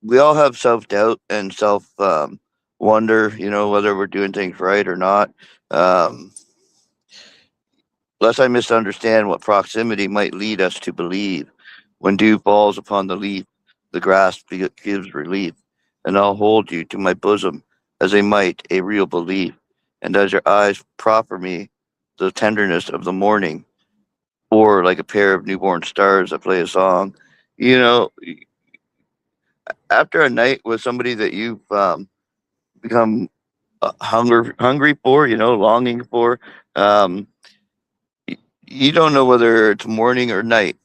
we all have self doubt and self wonder, whether we're doing things right or not. Um, Lest I misunderstand what proximity might lead us to believe. When dew falls upon the leaf, the grass gives relief, and I'll hold you to my bosom as a might, a real belief. And as your eyes proffer me the tenderness of the morning, or like a pair of newborn stars that play a song, you know, after a night with somebody that you've become hungry for, longing for, um, you don't know whether it's morning or night.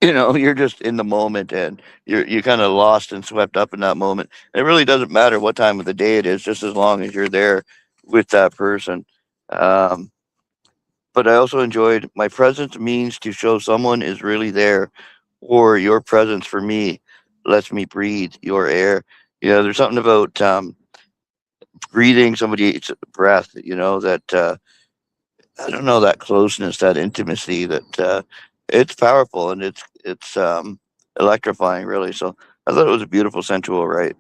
You're just in the moment, and you're kind of lost and swept up in that moment. And it really doesn't matter what time of the day it is, just as long as you're there with that person. Um, but I also enjoyed my presence means to show someone is really there, or your presence for me lets me breathe your air. There's something about breathing somebody's breath, that I don't know, that closeness, that intimacy, that it's powerful, and it's electrifying, really. So I thought it was a beautiful sensual write.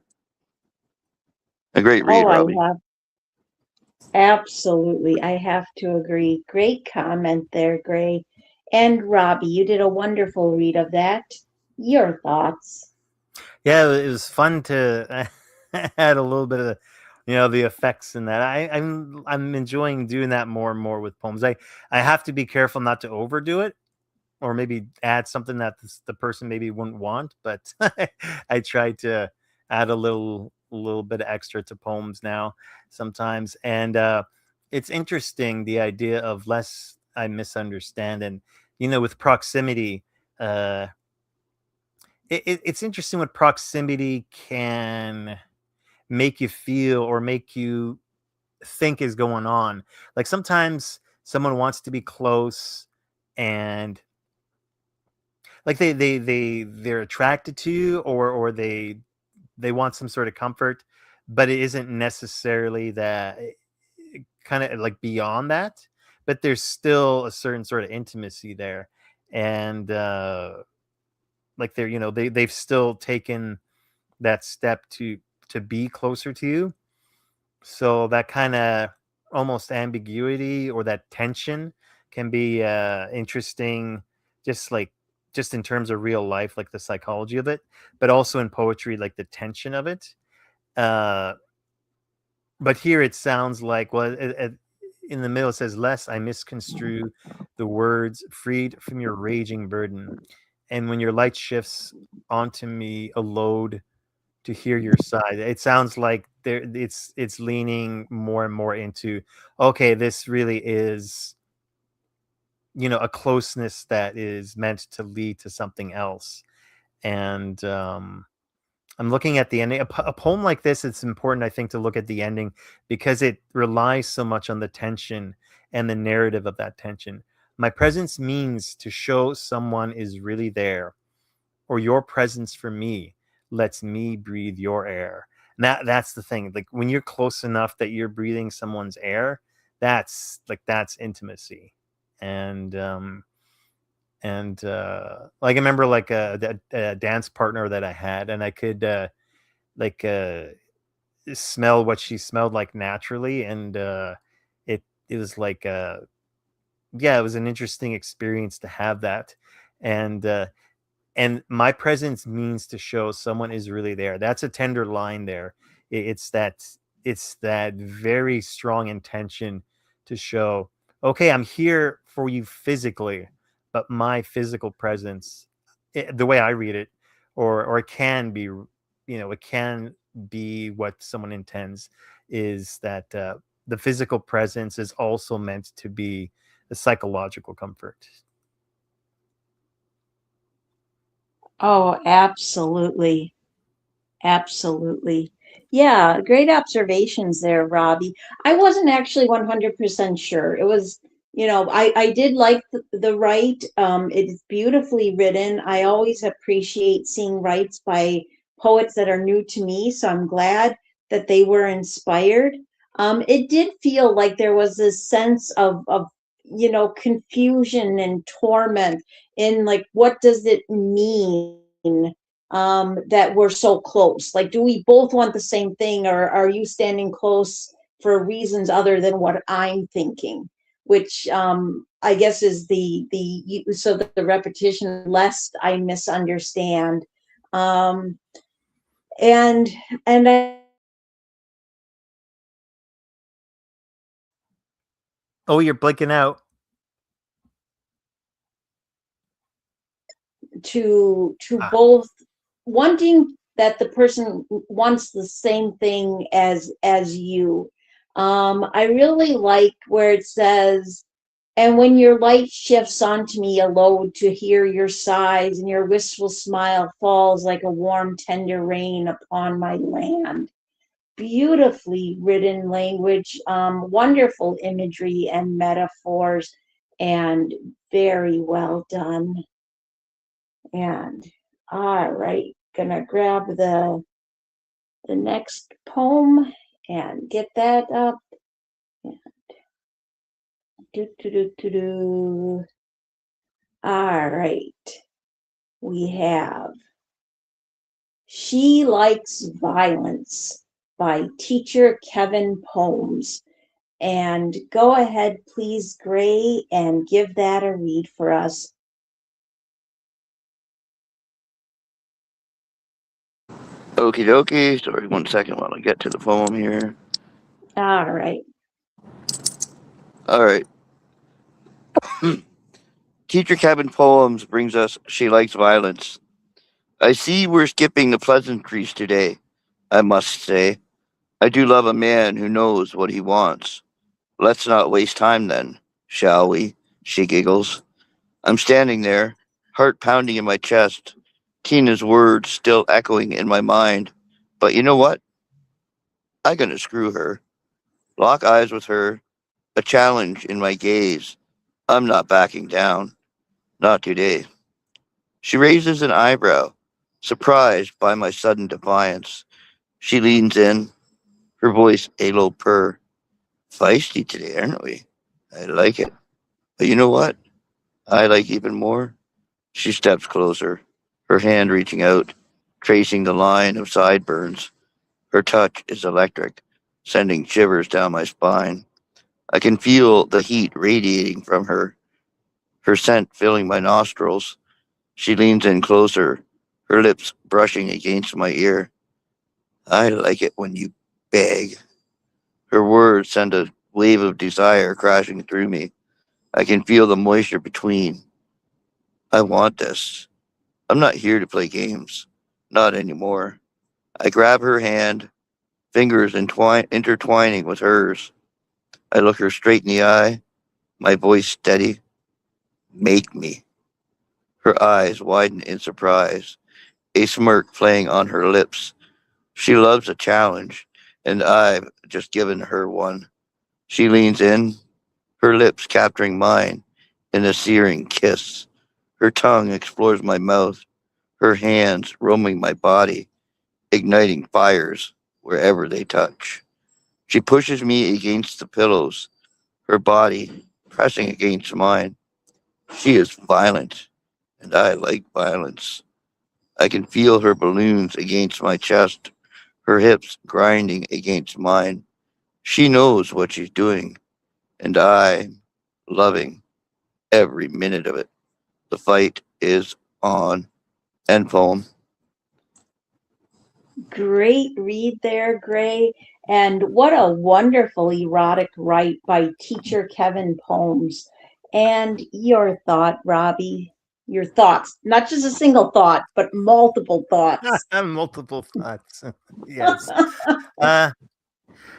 A great read, Oh, I Robbie. have absolutely. I have to agree. Great comment there, Gray. And Robbie, you did a wonderful read of that. Your thoughts? Yeah, it was fun to add a little bit of the effects in that. I'm enjoying doing that more and more with poems. I have to be careful not to overdo it, or maybe add something that the person maybe wouldn't want, but I try to add a little bit extra to poems now sometimes. And it's interesting, the idea of less I misunderstand. And with proximity, uh it's interesting what proximity can make you feel or make you think is going on. Like sometimes someone wants to be close, and like they're attracted to you, or they want some sort of comfort, but it isn't necessarily that, kind of like beyond that, but there's still a certain sort of intimacy there. And like they've still taken that step to be closer to you. So that kind of almost ambiguity, or that tension, can be interesting, just like just in terms of real life, like the psychology of it, but also in poetry, like the tension of it. uh but here it sounds like, well, in the middle it says, less I misconstrue the words, freed from your raging burden, and when your light shifts onto me, a load to hear your side. It sounds like it's leaning more and more into, okay, this really is, a closeness that is meant to lead to something else. And I'm looking at the ending. A poem like this, it's important, I think, to look at the ending, because it relies so much on the tension and the narrative of that tension. My presence means to show someone is really there, or your presence for me lets me breathe your air. And that's the thing. Like when you're close enough that you're breathing someone's air, that's intimacy. And like I remember, like a dance partner that I had, and I could like smell what she smelled like naturally. And it was like yeah, it was an interesting experience to have that. And my presence means to show someone is really there. That's a tender line there. It's that very strong intention to show, okay, I'm here for you physically, but my physical presence, the way I read it, or it can be, it can be what someone intends, is that the physical presence is also meant to be a psychological comfort. Oh, absolutely. Absolutely. Yeah, great observations there, Robbie. I wasn't actually 100% sure. It was, I did like the write. It's beautifully written. I always appreciate seeing writes by poets that are new to me, so I'm glad that they were inspired. It did feel like there was this sense of confusion and torment in like, what does it mean that we're so close? Like, do we both want the same thing, or are you standing close for reasons other than what I'm thinking? Which I guess is so that the repetition, lest I misunderstand. Um, and I Oh, you're blinking out. to Ah. both wanting that the person wants the same thing as you. I really like where it says, and when your light shifts onto me, a load to hear your sighs, and your wistful smile falls like a warm, tender rain upon my land. Beautifully written language, wonderful imagery and metaphors, and very well done. And all right, gonna grab the next poem and get that up. And do do do do do. All right, we have She Likes Violence by teacher Kevin Pomes. And go ahead, please, Gray, and give that a read for us. Okie dokie. Sorry, 1 second while I get to the poem here. All right. All right. Teacher Cabin Poems brings us She Likes Violence. I see we're skipping the pleasantries today, I must say. I do love a man who knows what he wants. Let's not waste time then, shall we? She giggles. I'm standing there, heart pounding in my chest, Tina's words still echoing in my mind. But you know what? I'm gonna screw her. Lock eyes with her, a challenge in my gaze. I'm not backing down. Not today. She raises an eyebrow, surprised by my sudden defiance. She leans in, her voice a low purr. Feisty today, aren't we? I like it. But you know what? I like even more. She steps closer, her hand reaching out, tracing the line of sideburns. Her touch is electric, sending shivers down my spine. I can feel the heat radiating from her scent filling my nostrils. She leans in closer, her lips brushing against my ear. I like it when you beg. Her words send a wave of desire crashing through me. I can feel the moisture between. I want this. I'm not here to play games. Not anymore. I grab her hand, fingers intertwining with hers. I look her straight in the eye, my voice steady. Make me. Her eyes widen in surprise, a smirk playing on her lips. She loves a challenge, and I've just given her one. She leans in, her lips capturing mine in a searing kiss. Her tongue explores my mouth, her hands roaming my body, igniting fires wherever they touch. She pushes me against the pillows, her body pressing against mine. She is violent, and I like violence. I can feel her balloons against my chest, her hips grinding against mine. She knows what she's doing, and I'm loving every minute of it. The fight is on. End poem. Great read there, Gray. And what a wonderful erotic write by teacher Kevin Pomes. And your thought, Robbie. Your thoughts, not just a single thought, but multiple thoughts. Multiple thoughts. Yes. Yeah,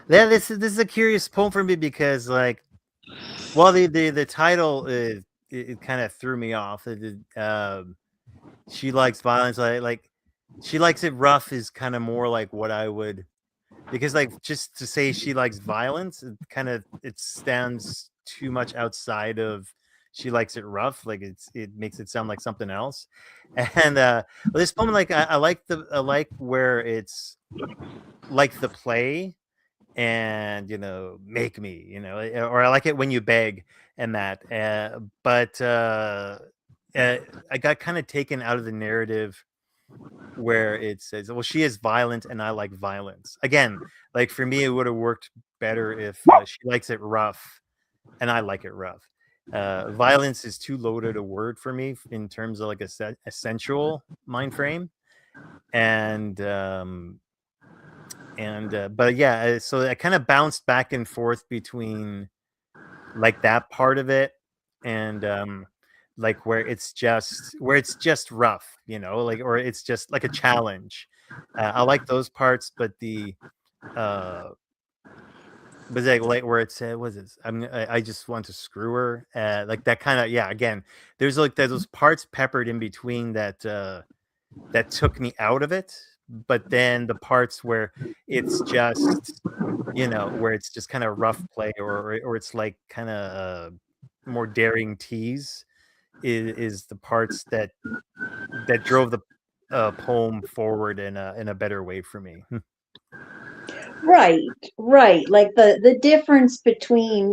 this is a curious poem for me because, like, well, the title it kind of threw me off. She likes violence. Like she likes it rough is kind of more like what I would, because like just to say she likes violence, it stands too much outside of she likes it rough. Like it makes it sound like something else. And well, this poem, like I like where it's like the play and make me, or I like it when you beg and that. But I got kind of taken out of the narrative where it says, well, she is violent and I like violence. Again, like for me, it would have worked better if she likes it rough and I like it rough. Violence is too loaded a word for me in terms of like a sensual mind frame. And but yeah, so I kind of bounced back and forth between like that part of it and like where it's just rough, like, or it's just like a challenge. I like those parts, but but like where it said, was it? I just want to screw her. Like that kind of, yeah. Again, there's those parts peppered in between that took me out of it. But then the parts where it's just, where it's just kind of rough play, or it's like kind of more daring tease, is the parts that drove the poem forward in a better way for me. Right, right. Like the difference between,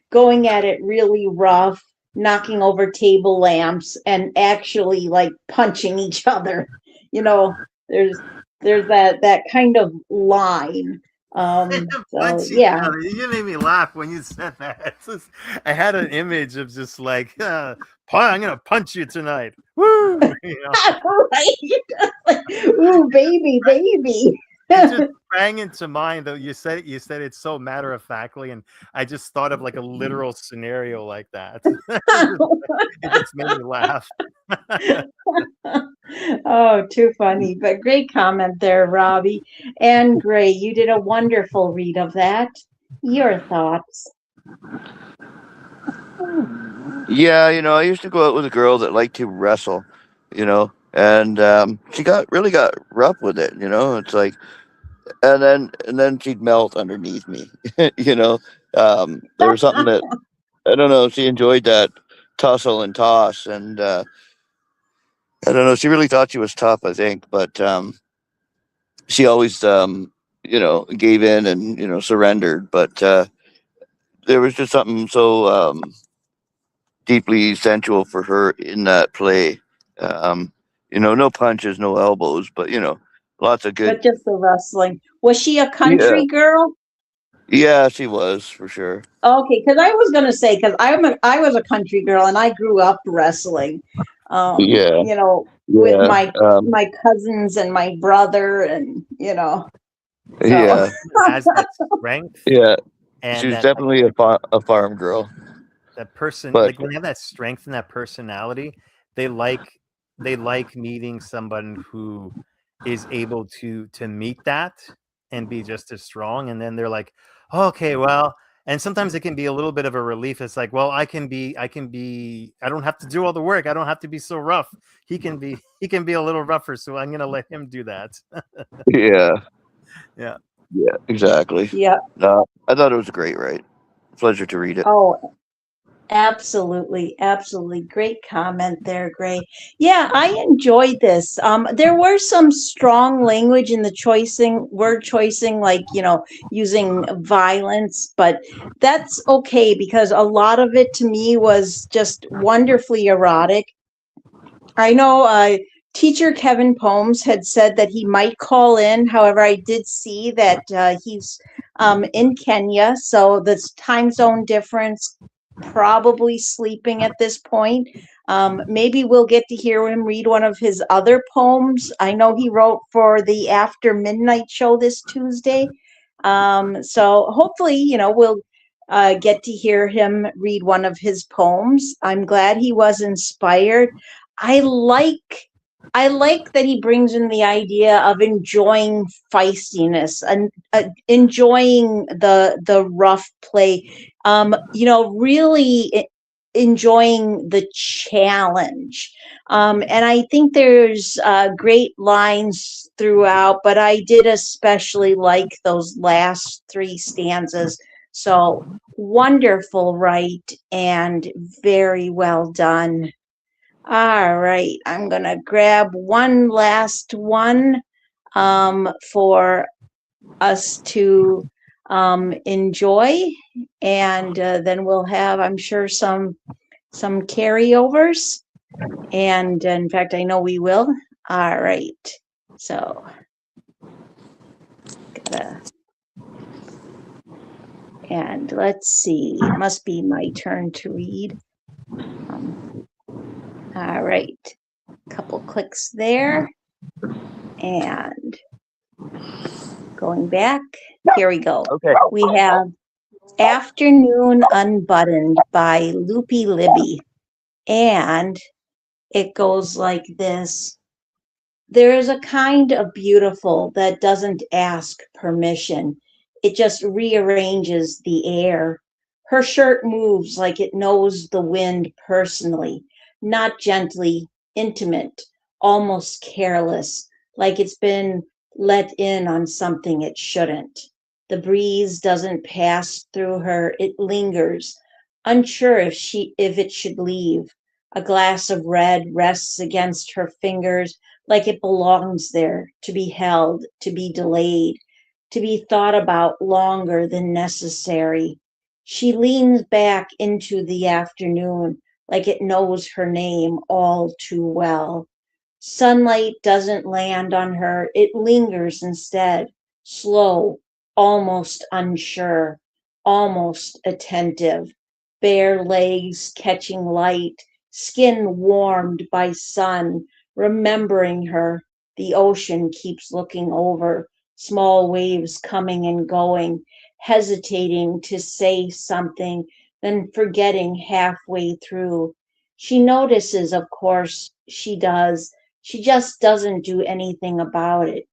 going at it really rough, knocking over table lamps, and actually like punching each other. You know, there's that kind of line. So Punch each yeah. other. You made me laugh when you said that. I had an image of just like, I'm gonna punch you tonight. Woo! Right. Like, ooh, baby, baby. It just sprang into mind, though. You said it so matter of factly, and I just thought of like a literal scenario like that. It just made me laugh. Oh, too funny. But great comment there, Robbie. And Gray, you did a wonderful read of that. Your thoughts? Yeah, I used to go out with a girl that liked to wrestle, and she really got rough with it. It's like, and then she'd melt underneath me. you know, there was something that, I don't know. She enjoyed that tussle and toss, and I don't know. She really thought she was tough, I think, but she always gave in and surrendered. But there was just something so deeply sensual for her in that play. No punches, no elbows, but lots of good. But just the wrestling. Was she a Yeah, country girl? yeah, she was for sure. Okay, because I was gonna say, because I was a country girl and I grew up wrestling. Yeah, With yeah, my cousins and my brother, and so yeah, Has that strength yeah. She and was that definitely a farm girl, that person, but like when they have that strength and that personality, they like meeting someone who is able to meet that and be just as strong. And then they're like, okay, well, and sometimes it can be a little bit of a relief. It's like, well, I don't have to do all the work. I don't have to be so rough. He can be a little rougher, so I'm gonna let him do that. yeah, Yeah. yeah, exactly. yeah. No, I thought it was a great write. Pleasure to read it. Oh, absolutely, absolutely. Great comment there, Gray. Yeah, I enjoyed this. There were some strong language in the word choicing, like, using violence, but that's okay because a lot of it to me was just wonderfully erotic. I know teacher Kevin Pomes had said that he might call in. However, I did see that he's in Kenya, so the time zone difference, probably sleeping at this point. Maybe we'll get to hear him read one of his other poems. I know he wrote for the After Midnight show this Tuesday. So hopefully, we'll get to hear him read one of his poems. I'm glad he was inspired. I like I like that he brings in the idea of enjoying feistiness and enjoying the rough play. Really enjoying the challenge. And I think there's great lines throughout, but I did especially like those last three stanzas. So wonderful, right? And very well done. All right, I'm gonna grab one last one for us to Enjoy, and then we'll have, I'm sure, some carryovers. And in fact, I know we will. All right. So, and let's see. It must be my turn to read. All right. Couple clicks there. And going back. Here we go. Okay. We have Afternoon Unbuttoned by Loopy Libby. And it goes like this. There is a kind of beautiful that doesn't ask permission. It just rearranges the air. Her shirt moves like it knows the wind personally, not gently, intimate, almost careless, like it's been let in on something it shouldn't. The breeze doesn't pass through her, it lingers, unsure if it should leave. A glass of red rests against her fingers like it belongs there, to be held, to be delayed, to be thought about longer than necessary. She leans back into the afternoon like it knows her name all too well. Sunlight doesn't land on her, it lingers instead, slow, almost unsure, almost attentive. Bare legs catching light, skin warmed by sun, remembering her. The ocean keeps looking over, small waves coming and going, hesitating to say something, then forgetting halfway through. She notices, of course, she does. She just doesn't do anything about it.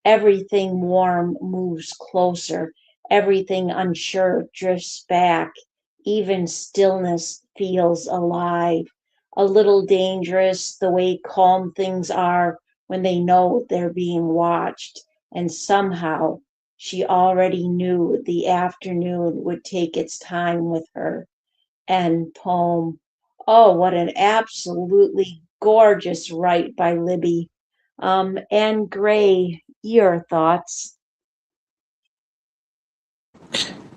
Everything warm moves closer. Everything unsure drifts back. Even stillness feels alive. A little dangerous, the way calm things are when they know they're being watched. And somehow she already knew the afternoon would take its time with her. End poem. Oh, what an absolutely gorgeous write by Libby. And Gray, your thoughts?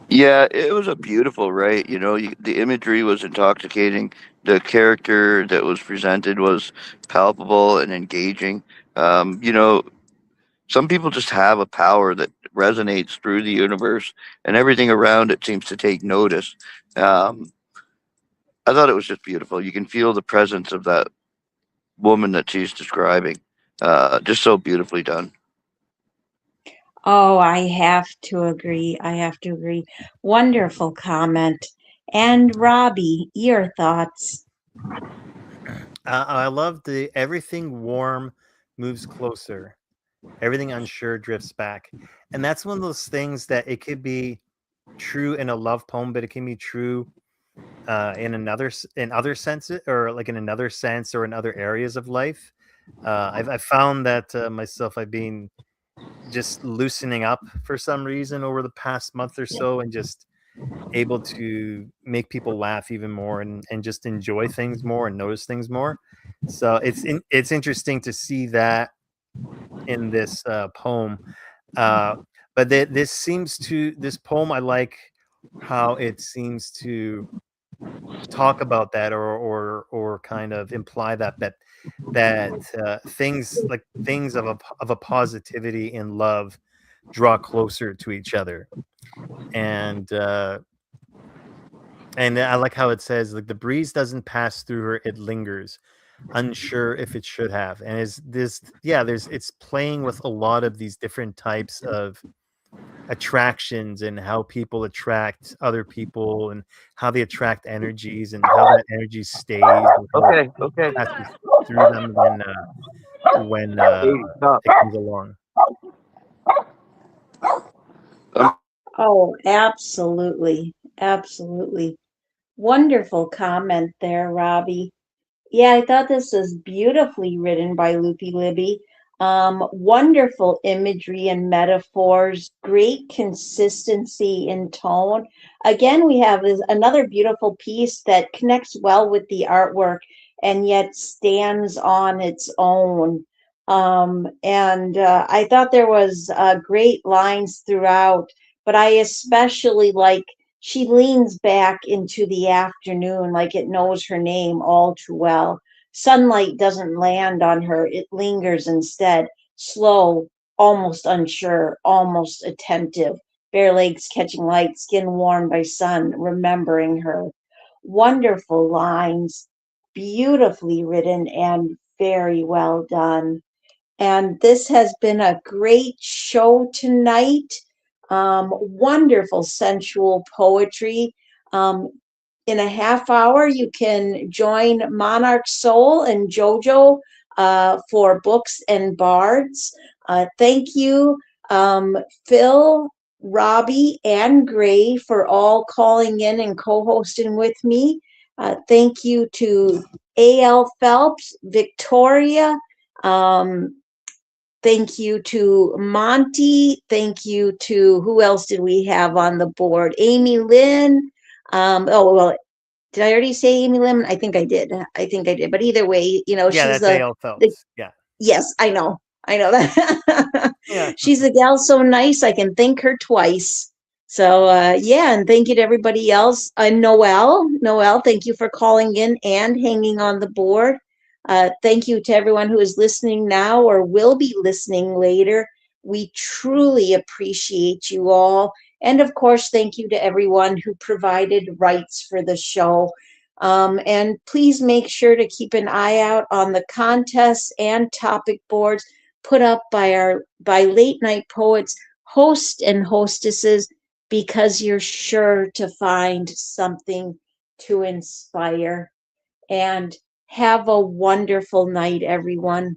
Yeah, it was a beautiful write. The imagery was intoxicating. The character that was presented was palpable and engaging. Some people just have a power that resonates through the universe, and everything around it seems to take notice. Um, I thought it was just beautiful. You can feel the presence of that woman that she's describing. Just so beautifully done. Oh, I have to agree. I have to agree. Wonderful comment. And Robbie, your thoughts? I love the everything warm moves closer, everything unsure drifts back, and that's one of those things that it could be true in a love poem, but it can be true in other senses, or like in another sense, or in other areas of life. I've found that myself, I've been just loosening up for some reason over the past month or so, and just able to make people laugh even more, and just enjoy things more and notice things more. So it's interesting to see that in this poem. Uh, but this poem, I like how it seems to talk about that, or kind of imply that things of a positivity in love draw closer to each other. And I like how it says, like, the breeze doesn't pass through her, it lingers, unsure if it should have. And is this yeah, there's it's playing with a lot of these different types of attractions, and how people attract other people, and how they attract energies, and how that energy stays, or how it Okay, okay. passes through them when Katie, stop. it comes along. Um, Oh, absolutely. Absolutely. Wonderful comment there, Robbie. Yeah, I thought this was beautifully written by Loopy Libby. Wonderful imagery and metaphors, great consistency in tone. Again, we have another beautiful piece that connects well with the artwork and yet stands on its own. And I thought there was great lines throughout, but I especially like she leans back into the afternoon like it knows her name all too well. Sunlight doesn't land on her, it lingers instead, slow, almost unsure, almost attentive, bare legs catching light, skin warmed by sun, remembering her. Wonderful lines, beautifully written, and very well done. And this has been a great show tonight. Wonderful sensual poetry. Um, in a half hour, you can join Monarch Soul and JoJo for Books and Bards. Thank you, Phil, Robbie, and Gray for all calling in and co-hosting with me. Thank you to A.L. Phelps, Victoria, thank you to Monty. Thank you to who else did we have on the board? Amy Lynn. Oh, well, did I already say Amy Lynn? I think I did. I think I did. But either way, you know, Yeah, she's that's A.L. the Phelps. Yeah. yes, I know. I know that. Yeah. She's a gal so nice, I can thank her twice. So yeah, and thank you to everybody else. Noel, thank you for calling in and hanging on the board. Thank you to everyone who is listening now or will be listening later. We truly appreciate you all. And of course, thank you to everyone who provided rights for the show. And please make sure to keep an eye out on the contests and topic boards put up by late night poets, hosts and hostesses, because you're sure to find something to inspire. And have a wonderful night, everyone.